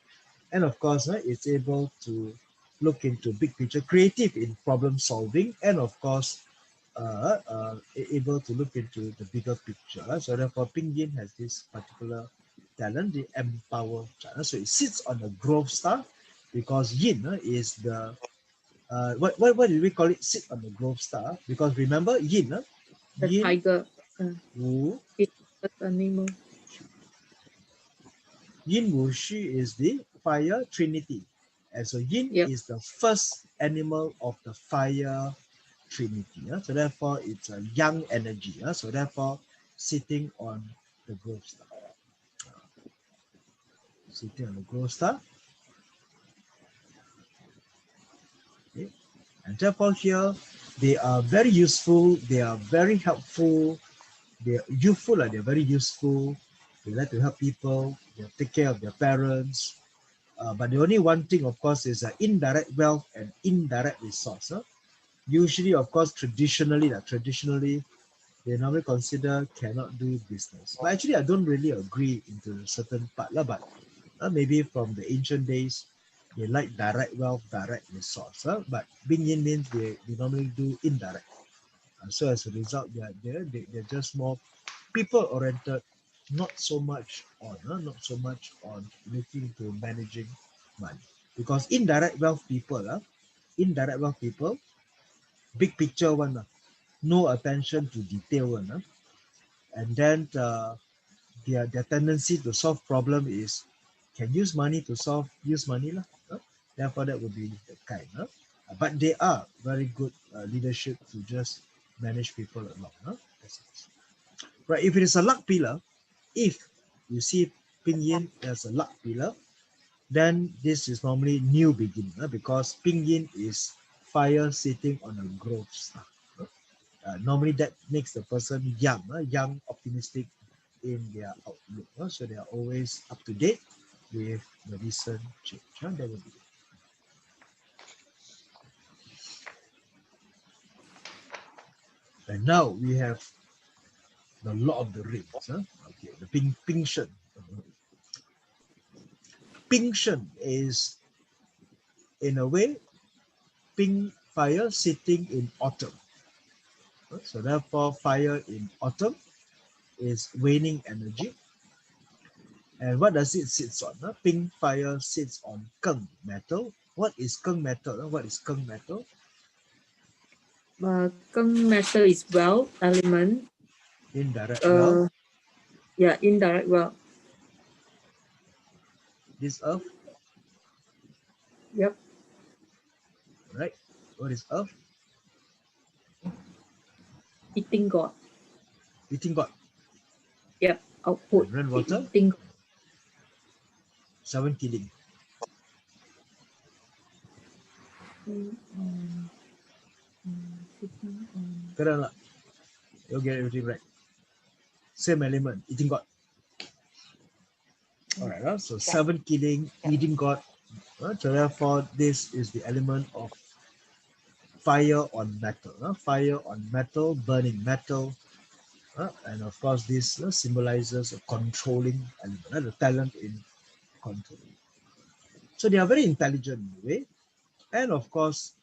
Speaker 1: and of course it's able to look into big picture, creative in problem solving, and of course able to look into the bigger picture. So therefore Ping Yin has this particular talent, the empower chart. So it sits on the growth star because Yin is the what did we call it? Sit on the growth star, because remember Yin,
Speaker 2: the
Speaker 1: Yin,
Speaker 2: tiger.
Speaker 1: Wu,
Speaker 2: It's the animal.
Speaker 1: Yin Wu Xu is the fire trinity. And so Yin
Speaker 2: Yep.
Speaker 1: is the first animal of the fire trinity. So therefore it's a young energy. So therefore sitting on the growth star. Sitting on the growth star. Okay. And therefore here they are very useful, they are very helpful, they're youthful, they're very useful, they like to help people, they take care of their parents. But the only one thing, of course, is indirect wealth and indirect resource. Usually, of course, traditionally, they normally consider cannot do business. But actually, I don't really agree into a certain part. But maybe from the ancient days, they like direct wealth, direct resource. But Bing Yin means they normally do indirect. So as a result, they're just more people-oriented, not so much on looking to managing money. Because indirect wealth people, big picture one, no attention to detail one, and then their tendency to solve problem is can use money to use money lah. Therefore, that would be the kind. But they are very good leadership to just manage people along. Right, if it is a luck pillar, if you see Ping Yin as a luck pillar, then this is normally new beginning because Ping Yin is fire sitting on a growth star. Normally that makes the person young, optimistic in their outlook. So they are always up to date with the recent change. That would be it. And now we have the Lord of the Rings. Okay, the Ping Shen. Ping Shen is, in a way, Ping fire sitting in autumn. So therefore, fire in autumn is waning energy. And what does it sits on? Ping fire sits on keng metal. What is keng metal? What is keng metal?
Speaker 2: Keng metal is well element.
Speaker 1: Indirect well.
Speaker 2: Yeah, indirect well.
Speaker 1: This earth,
Speaker 2: Yep.
Speaker 1: right? What is earth?
Speaker 2: Eating God.
Speaker 1: Eating God.
Speaker 2: Yep. Output.
Speaker 1: And rainwater,
Speaker 2: Eating God.
Speaker 1: 7 killing. Correct lah. You'll get everything right. Same element, eating God. Alright, so 7 killing, eating God. So therefore, this is the element of fire on metal. Fire on metal, burning metal. And of course, this symbolizes a controlling element, the talent in controlling. So they are very intelligent in a way. And of course,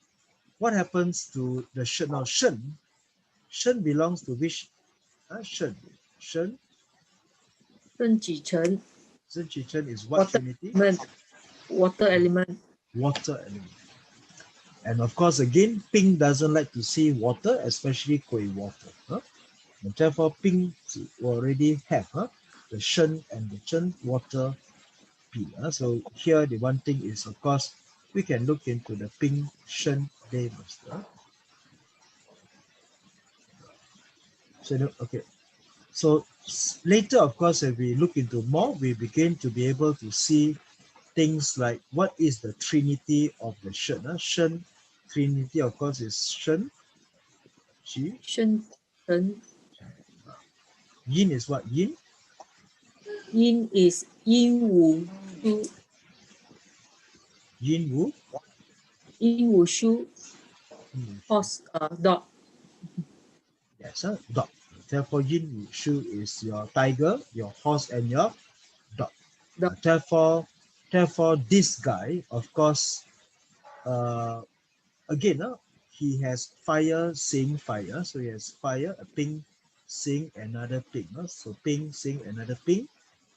Speaker 1: what happens to the Shen? Now, Shen belongs to which? Shen. Shen.
Speaker 2: Shen Ji Chen.
Speaker 1: Shen Chi Chen is what
Speaker 2: Water
Speaker 1: trinity?
Speaker 2: element. Water element.
Speaker 1: Water element. And of course, again, Ping doesn't like to see water, especially Kui water. And therefore, Ping will already have the Shen and the Chen water P. So here, the one thing is, of course, we can look into the Ping Shen Daymaster. So, okay. So later, of course, if we look into more, we begin to be able to see things like what is the trinity of the Shen. Shen trinity, of course, is Shen, Qi.
Speaker 2: Shen Chen.
Speaker 1: Yin is what? Yin.
Speaker 2: Yin is Yin Wu Shu.
Speaker 1: Yin Wu.
Speaker 2: Yin Wu Shu. Horse, dog.
Speaker 1: Yes, dog. Therefore, Yin Wu Shu is your tiger, your horse, and your dog.
Speaker 2: Dog.
Speaker 1: Therefore, this guy, of course, again, he has fire, sing, fire. So he has fire, a ping, sing, another ping. So ping, sing, another ping,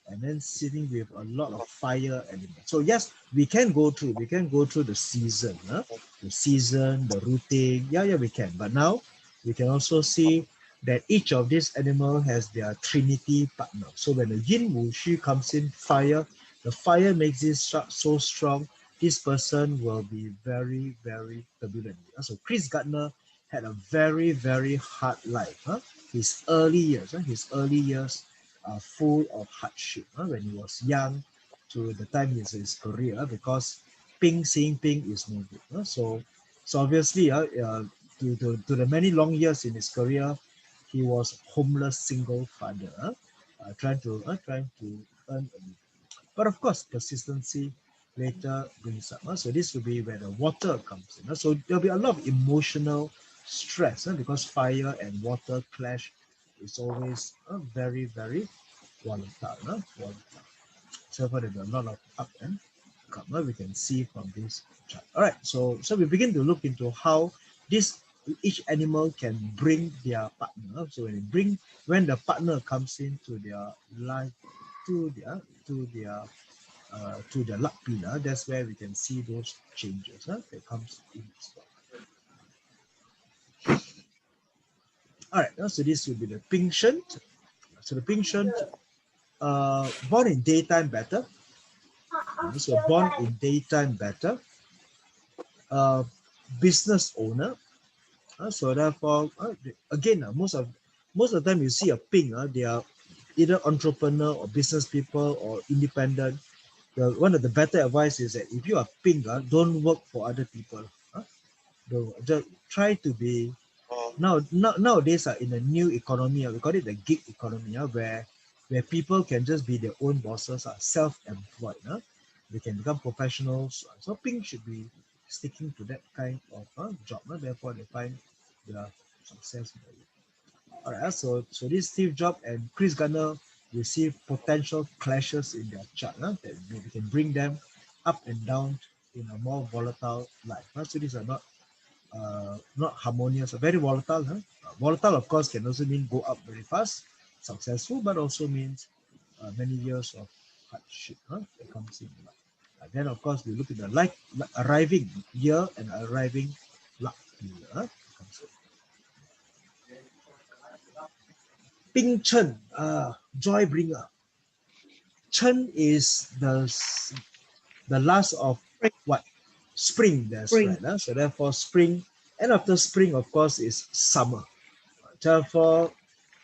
Speaker 1: and then sitting with a lot of fire elements. So yes, we can go through the season, the routing. Yeah, we can. But now we can also see that each of these animal has their trinity partner. So when the yin wu shu comes in, fire, the fire makes it so strong. This person will be very, very turbulent. So Chris Gardner had a very, very hard life. His early years are full of hardship when he was young to the time in his career, because seeing Ping is no good. So obviously, to the many long years in his career, he was homeless single father, trying to earn a living. But of course, consistency later brings up. So this will be where the water comes in. So there'll be a lot of emotional stress because fire and water clash is always very, very volatile. So there'll be a lot of up and come. We can see from this chart. All right, so we begin to look into how each animal can bring their partner. So when the partner comes into their life, to the luck pillar, that's where we can see those changes that comes in as well. All right, so this will be the pink shunt. So the pink shunt, born in daytime better. So born in daytime better. Business owner. So therefore, again, most of the time you see a pink, they are either entrepreneur or business people or independent. One of the better advice is that if you are pink, don't work for other people. Just try to be nowadays in a new economy. We call it the gig economy, where people can just be their own bosses, self-employed. They can become professionals. So pink should be sticking to that kind of job. Therefore, they find their success. All right, so this Steve Jobs and Chris Gardner receive potential clashes in their chart that we can bring them up and down in a more volatile life. So these are not harmonious, very volatile. Volatile, of course, can also mean go up very fast, successful, but also means many years of hardship. That comes in luck. And then of course we look at the life arriving year and arriving luck pillar. Comes in. Ping Chen, joy bringer. Chen is the last of what? Spring, that's
Speaker 2: Spring.
Speaker 1: right. So therefore spring, and after spring, of course, is summer. Therefore,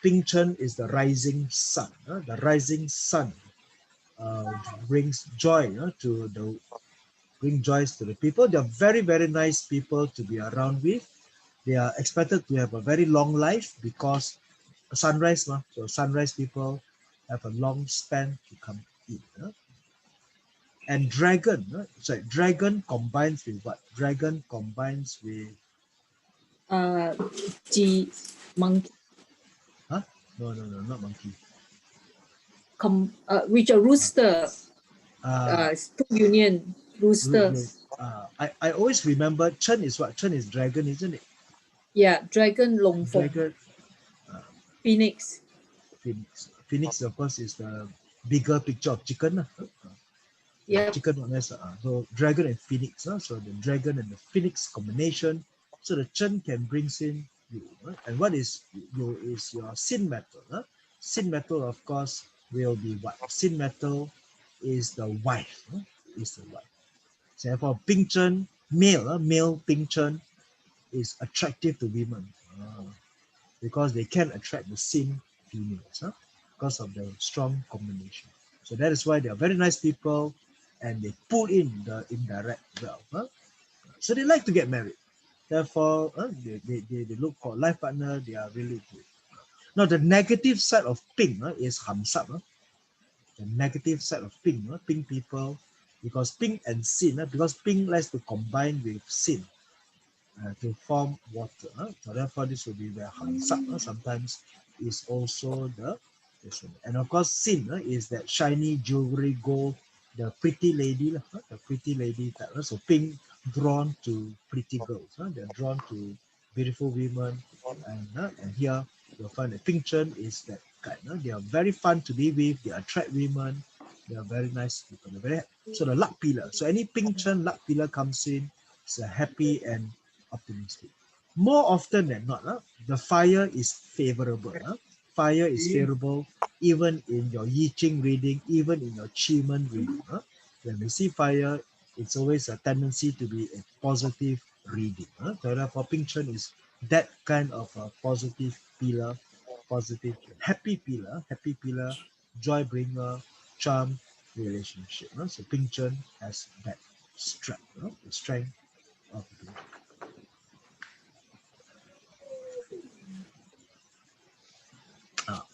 Speaker 1: Ping Chen is the rising sun. The rising sun brings joy bring joys to the people. They are very, very nice people to be around with. They are expected to have a very long life because sunrise, so sunrise people have a long span to come in. And dragon, dragon combines with what? Dragon combines with
Speaker 2: Monkey.
Speaker 1: no, not monkey.
Speaker 2: Which a rooster.
Speaker 1: Uh,
Speaker 2: Two union rooster.
Speaker 1: I always remember Chen is what? Chen is dragon, isn't it?
Speaker 2: Yeah, dragon long form.
Speaker 1: Dragon,
Speaker 2: Phoenix.
Speaker 1: phoenix. Phoenix, of course, is the bigger picture of chicken.
Speaker 2: Yeah.
Speaker 1: Chicken, so dragon and phoenix. So the dragon and the phoenix combination. So the Chen can bring in you. And what is you is your sin metal. Sin metal, of course, will be what? Sin metal is the wife. Is the wife. So therefore, Ping Chen, male Ping Chen is attractive to women because they can attract the sin females because of the strong combination. So that is why they are very nice people and they pull in the indirect wealth. So they like to get married. Therefore, they look for life partner. They are really good. Now, the negative side of Ping is Hamsap. The negative side of Ping, Ping people, because Ping and Sin, because Ping likes to combine with Sin to form water. So therefore, this will be where Hamsap sometimes is also this one. And of course, Sin is that shiny jewelry gold, the pretty lady, the pretty lady type. So Ping drawn to pretty girls. They're drawn to beautiful women. And here you'll find that Ping Chen is that kind. They are very fun to be with. They attract women. They are very nice people. So the luck pillar. So any Ping Chen luck pillar comes in, it's a happy and optimistic. More often than not, the fire is favorable. Fire is favorable even in your Yi Ching reading, even in your Qi-Men reading. When we see fire, it's always a tendency to be a positive reading. Therefore, Ping Chen is that kind of a positive pillar, positive, happy pillar, joy bringer, charm relationship. So Ping Chen has that strength, the strength of the pillar.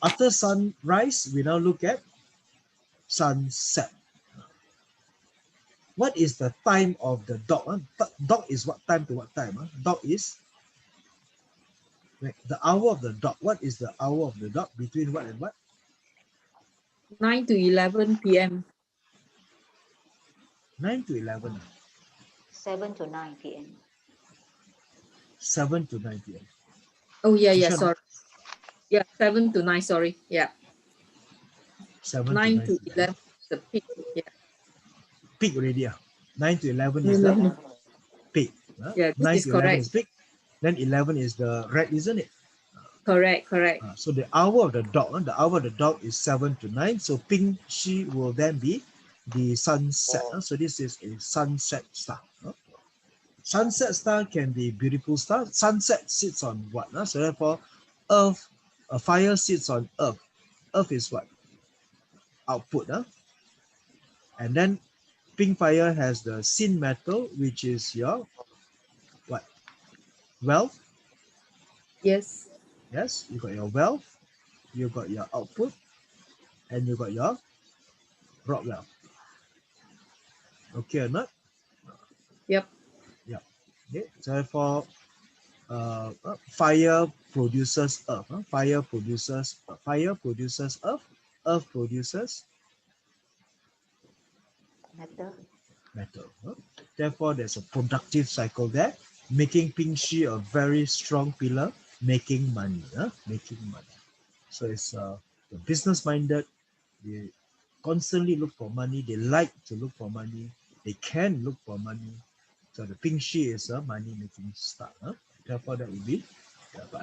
Speaker 1: After sunrise, we now look at sunset. What is the time of the dog? Dog is what time to what time? Dog is the hour of the dog. What is the hour of the dog? Between what and what?
Speaker 2: 9 to 11 p.m.
Speaker 1: 9 to 11.
Speaker 3: 7 to 9 p.m.
Speaker 1: 7 to 9 p.m.
Speaker 2: Oh, yeah,
Speaker 1: Shishan,
Speaker 2: sorry. Yeah, 7 to 9, sorry. Yeah.
Speaker 1: 7
Speaker 2: 9
Speaker 1: to 9
Speaker 2: to 11, the peak. Yeah.
Speaker 1: Peak already. 9 to 11 is the peak.
Speaker 2: Yeah, this
Speaker 1: 9
Speaker 2: is
Speaker 1: to 11
Speaker 2: correct.
Speaker 1: is peak. Then 11 is the red, isn't it?
Speaker 2: Correct.
Speaker 1: So the hour of the dog is 7 to 9. So Ping Shi will then be the sunset. So this is a sunset star. Sunset star can be beautiful star. Sunset sits on what? So therefore, earth, a fire sits on earth. Earth is what? Output. And then Pink fire has the sin metal, which is your what? Wealth.
Speaker 2: Yes.
Speaker 1: Yes, you got your wealth, you got your output, and you got your rock wealth. Okay or not?
Speaker 2: Yep.
Speaker 1: Yeah. Okay. So therefore, fire produces earth. Fire produces earth. Earth produces metal. Therefore, there's a productive cycle there, making Ping Shi a very strong pillar, making money. Making money. So it's business minded. constantly look for money. They like to look for money. They can look for money. So the Ping Shi is a money-making star. Therefore, that will be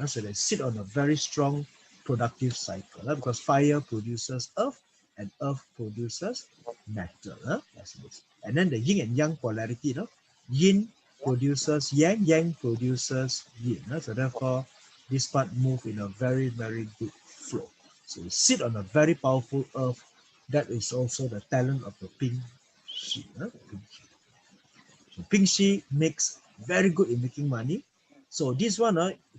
Speaker 1: so they sit on a very strong productive cycle because fire produces earth and earth produces matter. That's this. And then the yin and yang polarity, yin produces yang, yang produces yin. So therefore, this part move in a very, very good flow. So you sit on a very powerful earth. That is also the talent of the Ping Shi. Ping Shi. So Ping Shi makes very good in making money. So this one,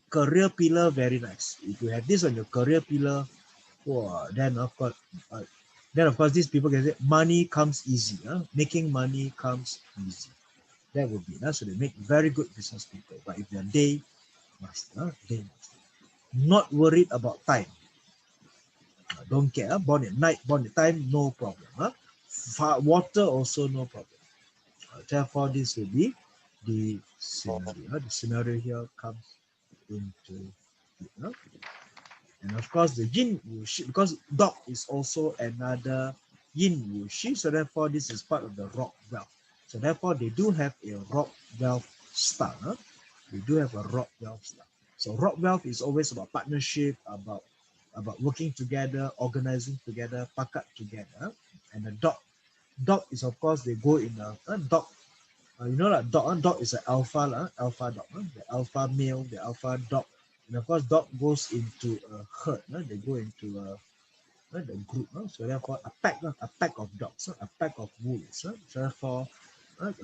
Speaker 1: career pillar, very nice. If you have this on your career pillar, then of course, these people can say money comes easy. Making money comes easy. That would be so they make very good business people. But if they're day master, not worried about time. Don't care. Born at night, born at time, no problem. Water also no problem. Therefore, this will be the scenario. The scenario here comes into it. And of course, the yin wuxi, because dog is also another yin wuxi, so therefore this is part of the rock wealth. So therefore, they do have a rock wealth star. They do have a rock wealth star. So rock wealth is always about partnership, about working together, organizing together, pakat together. And the dog is of course they go in a dog. Dog is an alpha, alpha dog, the alpha male, the alpha dog. And of course, dog goes into a herd. They go into the group. So therefore, a pack of dogs, a pack of wolves. So therefore,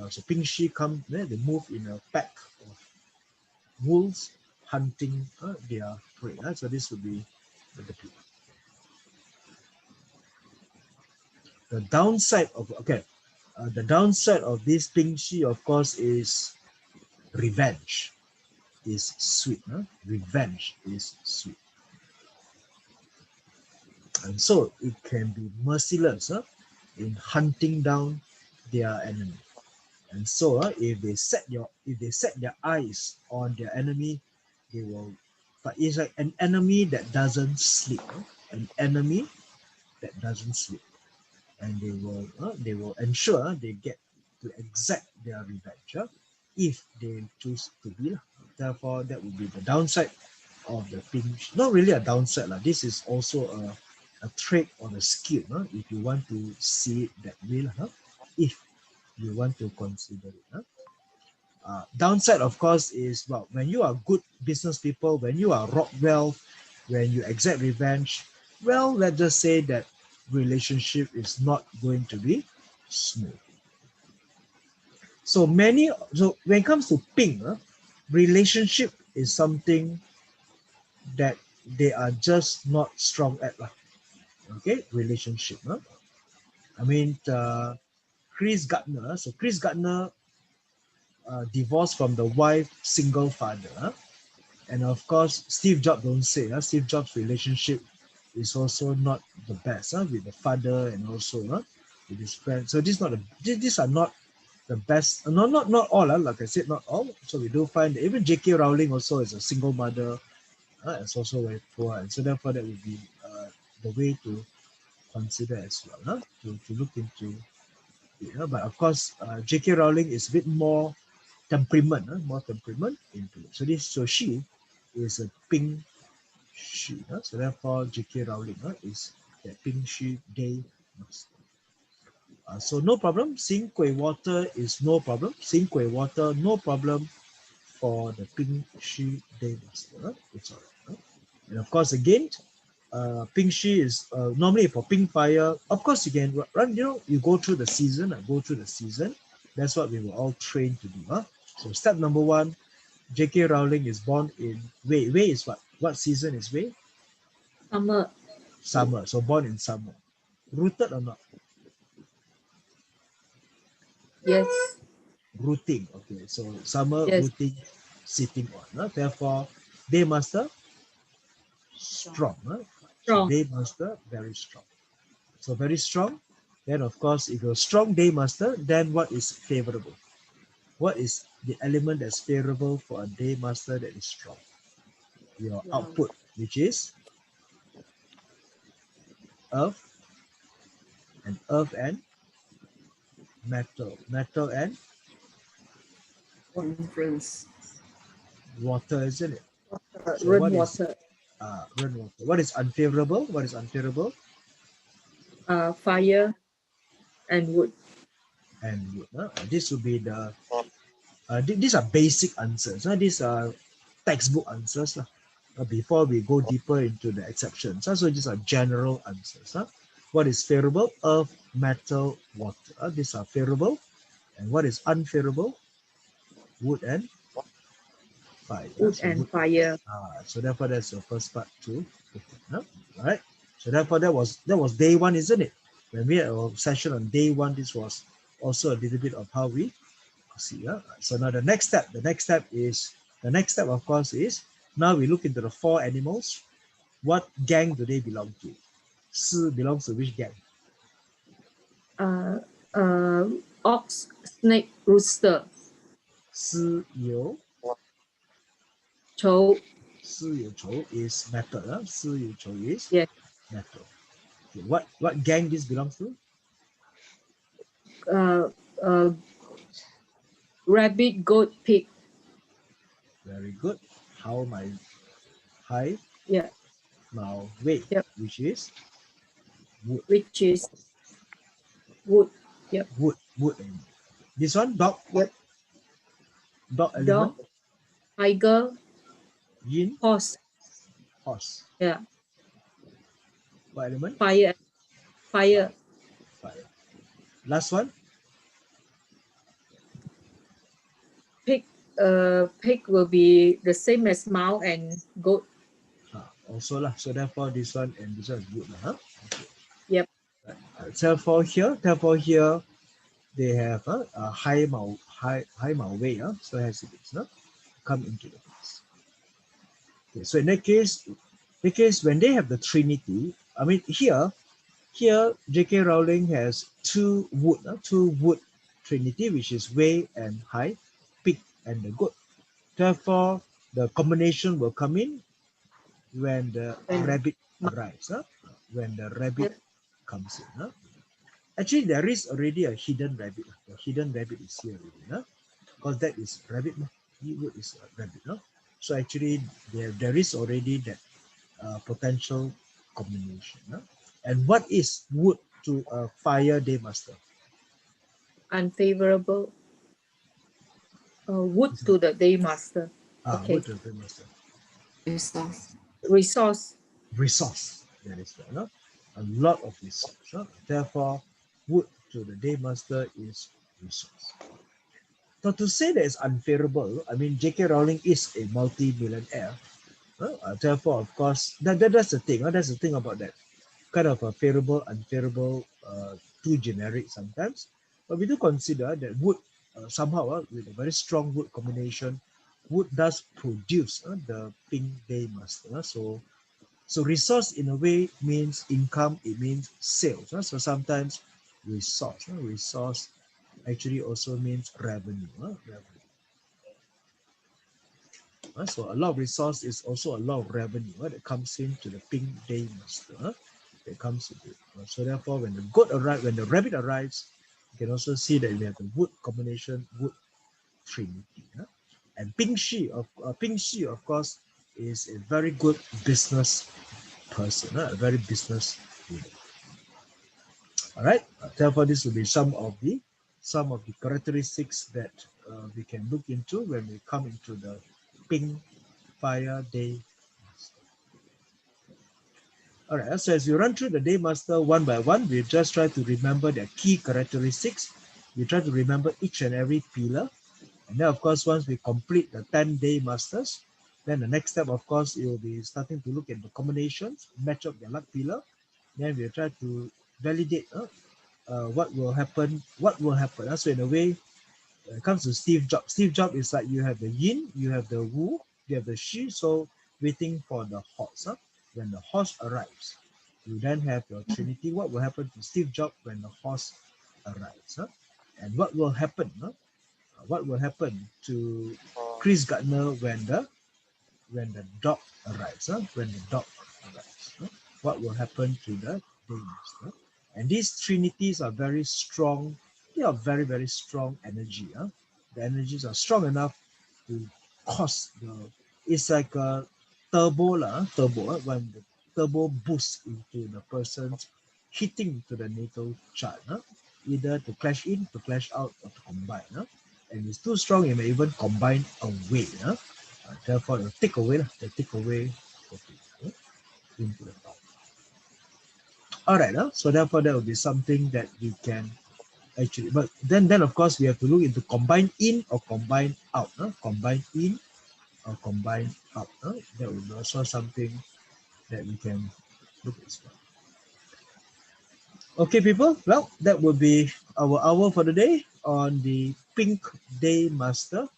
Speaker 1: so Ping Shi come, they move in a pack of wolves hunting their prey. So this would be the downside of the downside of this Ping Shi, of course, is revenge. Is sweet. Revenge is sweet. And so it can be merciless in hunting down their enemy. And so if they set their eyes on their enemy, they will. But it's like an enemy that doesn't sleep. An enemy that doesn't sleep, and they will ensure they get to exact their revenge if they choose to be. Therefore, that would be the downside of the Ping Shi. Not really a downside. This is also a trait or a skill if you want to see it that way. If you want to consider it. Downside, of course, is when you are good business people, when you are rock wealth, when you exact revenge, let's just say that relationship is not going to be smooth. So when it comes to Ping, relationship is something that they are just not strong at. Okay, relationship. I mean, Chris Gardner. So Chris Gardner divorced from the wife, single father. And of course, Steve Jobs don't say. Steve Jobs' relationship is also not the best with the father and also with his friends. So these are not the best. Not all. Like I said, not all. So we do find that even J.K. Rowling also is a single mother. It's also very poor, and so therefore that would be the way to consider as well. To look into it. But of course, J.K. Rowling is a bit more temperament, into it. So she is a Ping Shi. So therefore, J.K. Rowling is the Ping Shi Daymaster. So no problem. Xing Gui water is no problem. Xing Gui water, no problem for the Ping Shi Daymaster. It's all right. And of course, again, Ping Shi is normally for Ping Fire. Of course, you can run. You go through the season. That's what we were all trained to do. So step number 1, J.K. Rowling is born in Wei. Wei is what? What season is Wei?
Speaker 2: Summer.
Speaker 1: Summer. So born in summer. Rooted or not?
Speaker 2: Yes.
Speaker 1: Rooting. Okay. So summer
Speaker 2: Yes.
Speaker 1: rooting, sitting on. Therefore, Daymaster strong. So
Speaker 2: Strong.
Speaker 1: Daymaster very strong. So very strong. Then of course, if you're strong Daymaster, then what is favorable? What is the element that's favorable for a Daymaster that is strong? Your output, which is earth, and earth and metal. Metal and
Speaker 5: Conference.
Speaker 1: water, isn't it? So what is
Speaker 2: Rainwater.
Speaker 1: rainwater? What is unfavorable? What is unfavorable?
Speaker 2: Fire and wood.
Speaker 1: And wood. This would be the these are basic answers. These are textbook answers. Before we go deeper into the exceptions. So these are general answers. What is favorable? Earth, metal, water. These are favorable. And what is unfavorable? Wood and fire.
Speaker 2: Wood
Speaker 1: So
Speaker 2: and
Speaker 1: wood.
Speaker 2: fire.
Speaker 1: So therefore that's the first part too. All right. So therefore that was day one, isn't it? When we had a session on day one, this was also a little bit of how we see. So now the next step of course is now we look into the four animals. What gang do they belong to? Si belongs to which gang?
Speaker 2: Ox, snake, rooster.
Speaker 1: Si you
Speaker 2: Chou.
Speaker 1: chou is metal. Si you chou is
Speaker 2: Yes.
Speaker 1: metal. Okay, what gang this belongs to?
Speaker 2: Rabbit, goat, pig.
Speaker 1: Very good. How my high
Speaker 2: Yeah.
Speaker 1: now wait,
Speaker 2: Yep.
Speaker 1: which is wood.
Speaker 2: Which is wood. Yep.
Speaker 1: Wood. This one dog.
Speaker 2: Yep.
Speaker 1: Dog element.
Speaker 2: Dog, tiger,
Speaker 1: Yin
Speaker 2: horse.
Speaker 1: horse.
Speaker 2: Yeah.
Speaker 1: What element?
Speaker 2: Fire. Fire.
Speaker 1: Fire. Last one.
Speaker 2: Pig. Pig will be the same as mouse and goat.
Speaker 1: Also lah. So therefore this one and this one is wood lah.
Speaker 2: Yep.
Speaker 1: Right. Therefore here they have a high mao wei. So it has to be come into the place. Okay, so in that case when they have the Trinity, I mean here J.K. Rowling has two wood Trinity, which is wei and high, pig and the goat. Therefore the combination will come in when the rabbit arrives. When the rabbit comes in. Actually, there is already a hidden rabbit. The hidden rabbit is here already, because that is rabbit. Wood is a rabbit. So actually, there is already that potential combination. And what is wood to a fire daymaster?
Speaker 2: Unfavorable. Wood to the daymaster. Okay.
Speaker 1: Wood to the daymaster.
Speaker 5: Resource.
Speaker 2: Resource.
Speaker 1: That is right. A lot of resource. Therefore, wood to the daymaster is resource. So to say that it's unfavorable, I mean, J.K. Rowling is a multi-millionaire. Therefore, of course, that's the thing. That's the thing about that. Kind of a favorable, unfavorable, too generic sometimes. But we do consider that wood, somehow, with a very strong wood combination, wood does produce the pink daymaster. So resource in a way means income, it means sales. So sometimes resource actually also means revenue. So a lot of resource is also a lot of revenue that comes into the pink daymaster. That comes into it. So therefore, when the rabbit arrives, you can also see that we have the wood combination, wood trinity. And Ping Shi, of course, is a very good business person, a very business leader. All right. Therefore, this will be some of the characteristics that we can look into when we come into the Bing Fire Daymaster. All right. So as we run through the Daymaster one by one, we just try to remember their key characteristics. We try to remember each and every pillar. And then, of course, once we complete the 10 Daymasters, then the next step, of course, it will be starting to look at the combinations, match up their luck pillar. Then we'll try to validate what will happen. So in a way, when it comes to Steve Jobs, is like you have the yin, you have the wu, you have the shi. So waiting for the horse. When the horse arrives, you then have your trinity. What will happen to Steve Jobs when the horse arrives? And what will happen? What will happen to Chris Gardner when the dog arrives? When the dog arrives, what will happen to the Daymaster? And these trinities are very strong. They are very, very strong energy. The energies are strong enough to cause it's like a turbo, when the turbo boosts into the person's hitting to the natal chart, either to clash in, to clash out, or to combine. And it's too strong, it may even combine away. Therefore, it'll take away the into the top. All right, so therefore that will be something that we can actually, but then of course we have to look into combine in or combine out. Combine in or combine out. That will be also something that we can look at as well. Okay, people. Well, that will be our hour for the day on the Pink Daymaster.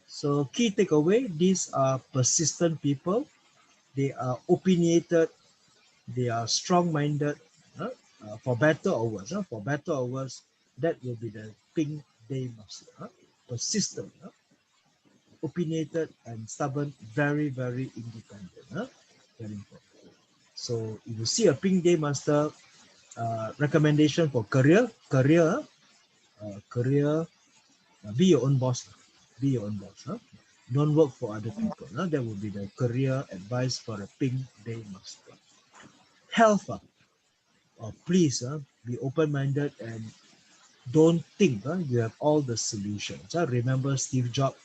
Speaker 1: So key takeaway: these are persistent people. They are opinionated. They are strong-minded. For better or worse. For better or worse, that will be the Pink Daymaster. Persistent, opinionated, and stubborn. Very, very independent. Very important. So if you see a Pink Daymaster, recommendation for career, be your own boss. Be your own boss. Don't work for other people. That would be the career advice for a Pink Daymaster. Health, please be open-minded and don't think you have all the solutions. Remember Steve Jobs,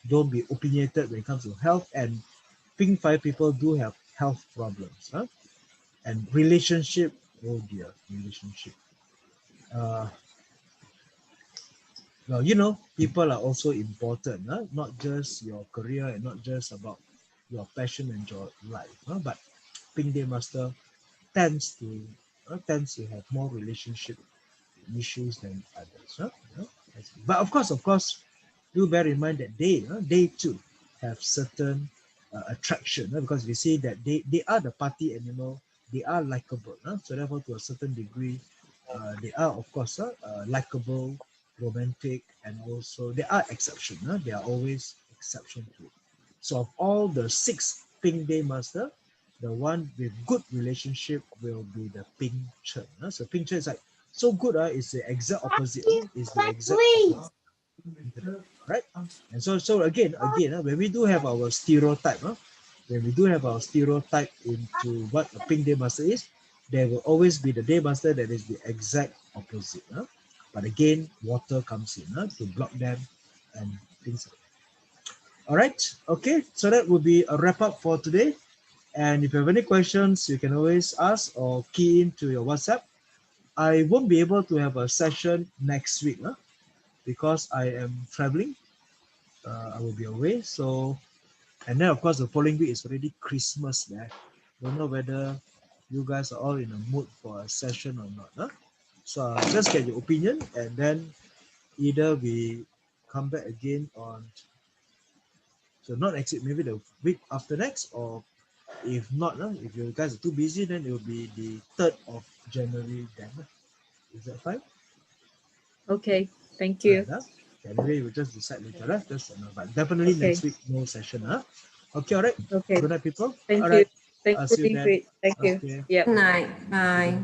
Speaker 1: don't be opinionated when it comes to health, and Pink Fire people do have health problems. And relationship, oh dear, relationship. Well, people are also important, not just your career and not just about your passion and your life, but Pink Daymaster tends to have more relationship issues than others. But of course, do bear in mind that they too have certain attraction, because we see that they are the party animal, they are likable. So therefore, to a certain degree, they are of course likable, romantic, and also they are exception. They are always exception to it. So of all the 6 Pink Daymaster, the one with good relationship will be the Pink Churn. So Pink Churn is like so good, is the exact opposite. Is the exact opposite. Right? And so again, when we do have our stereotype, into what a Pink Daymaster is, there will always be the Daymaster that is the exact opposite. But again, water comes in to block them and things like that. All right, okay, so that will be a wrap up for today. And if you have any questions, you can always ask or key into your WhatsApp. I won't be able to have a session next week because I am traveling. I will be away. So, and then of course the following week is already Christmas. Don't know whether you guys are all in a mood for a session or not. So I'll just get your opinion, and then either we come back again on, so not next week, maybe the week after next, or if not, if you guys are too busy, then it will be the 3rd of January then. Is that fine?
Speaker 2: Okay, thank you.
Speaker 1: Anyway, we'll just decide later. But definitely next week, no session. Okay, all right.
Speaker 2: Okay.
Speaker 1: Good night, people.
Speaker 2: Thank
Speaker 1: all
Speaker 2: you.
Speaker 1: right.
Speaker 2: Thank
Speaker 1: I'll
Speaker 2: you,
Speaker 1: see you then.
Speaker 2: Ingrid. Thank you.
Speaker 1: Okay.
Speaker 2: Yeah.
Speaker 5: Good night. Bye.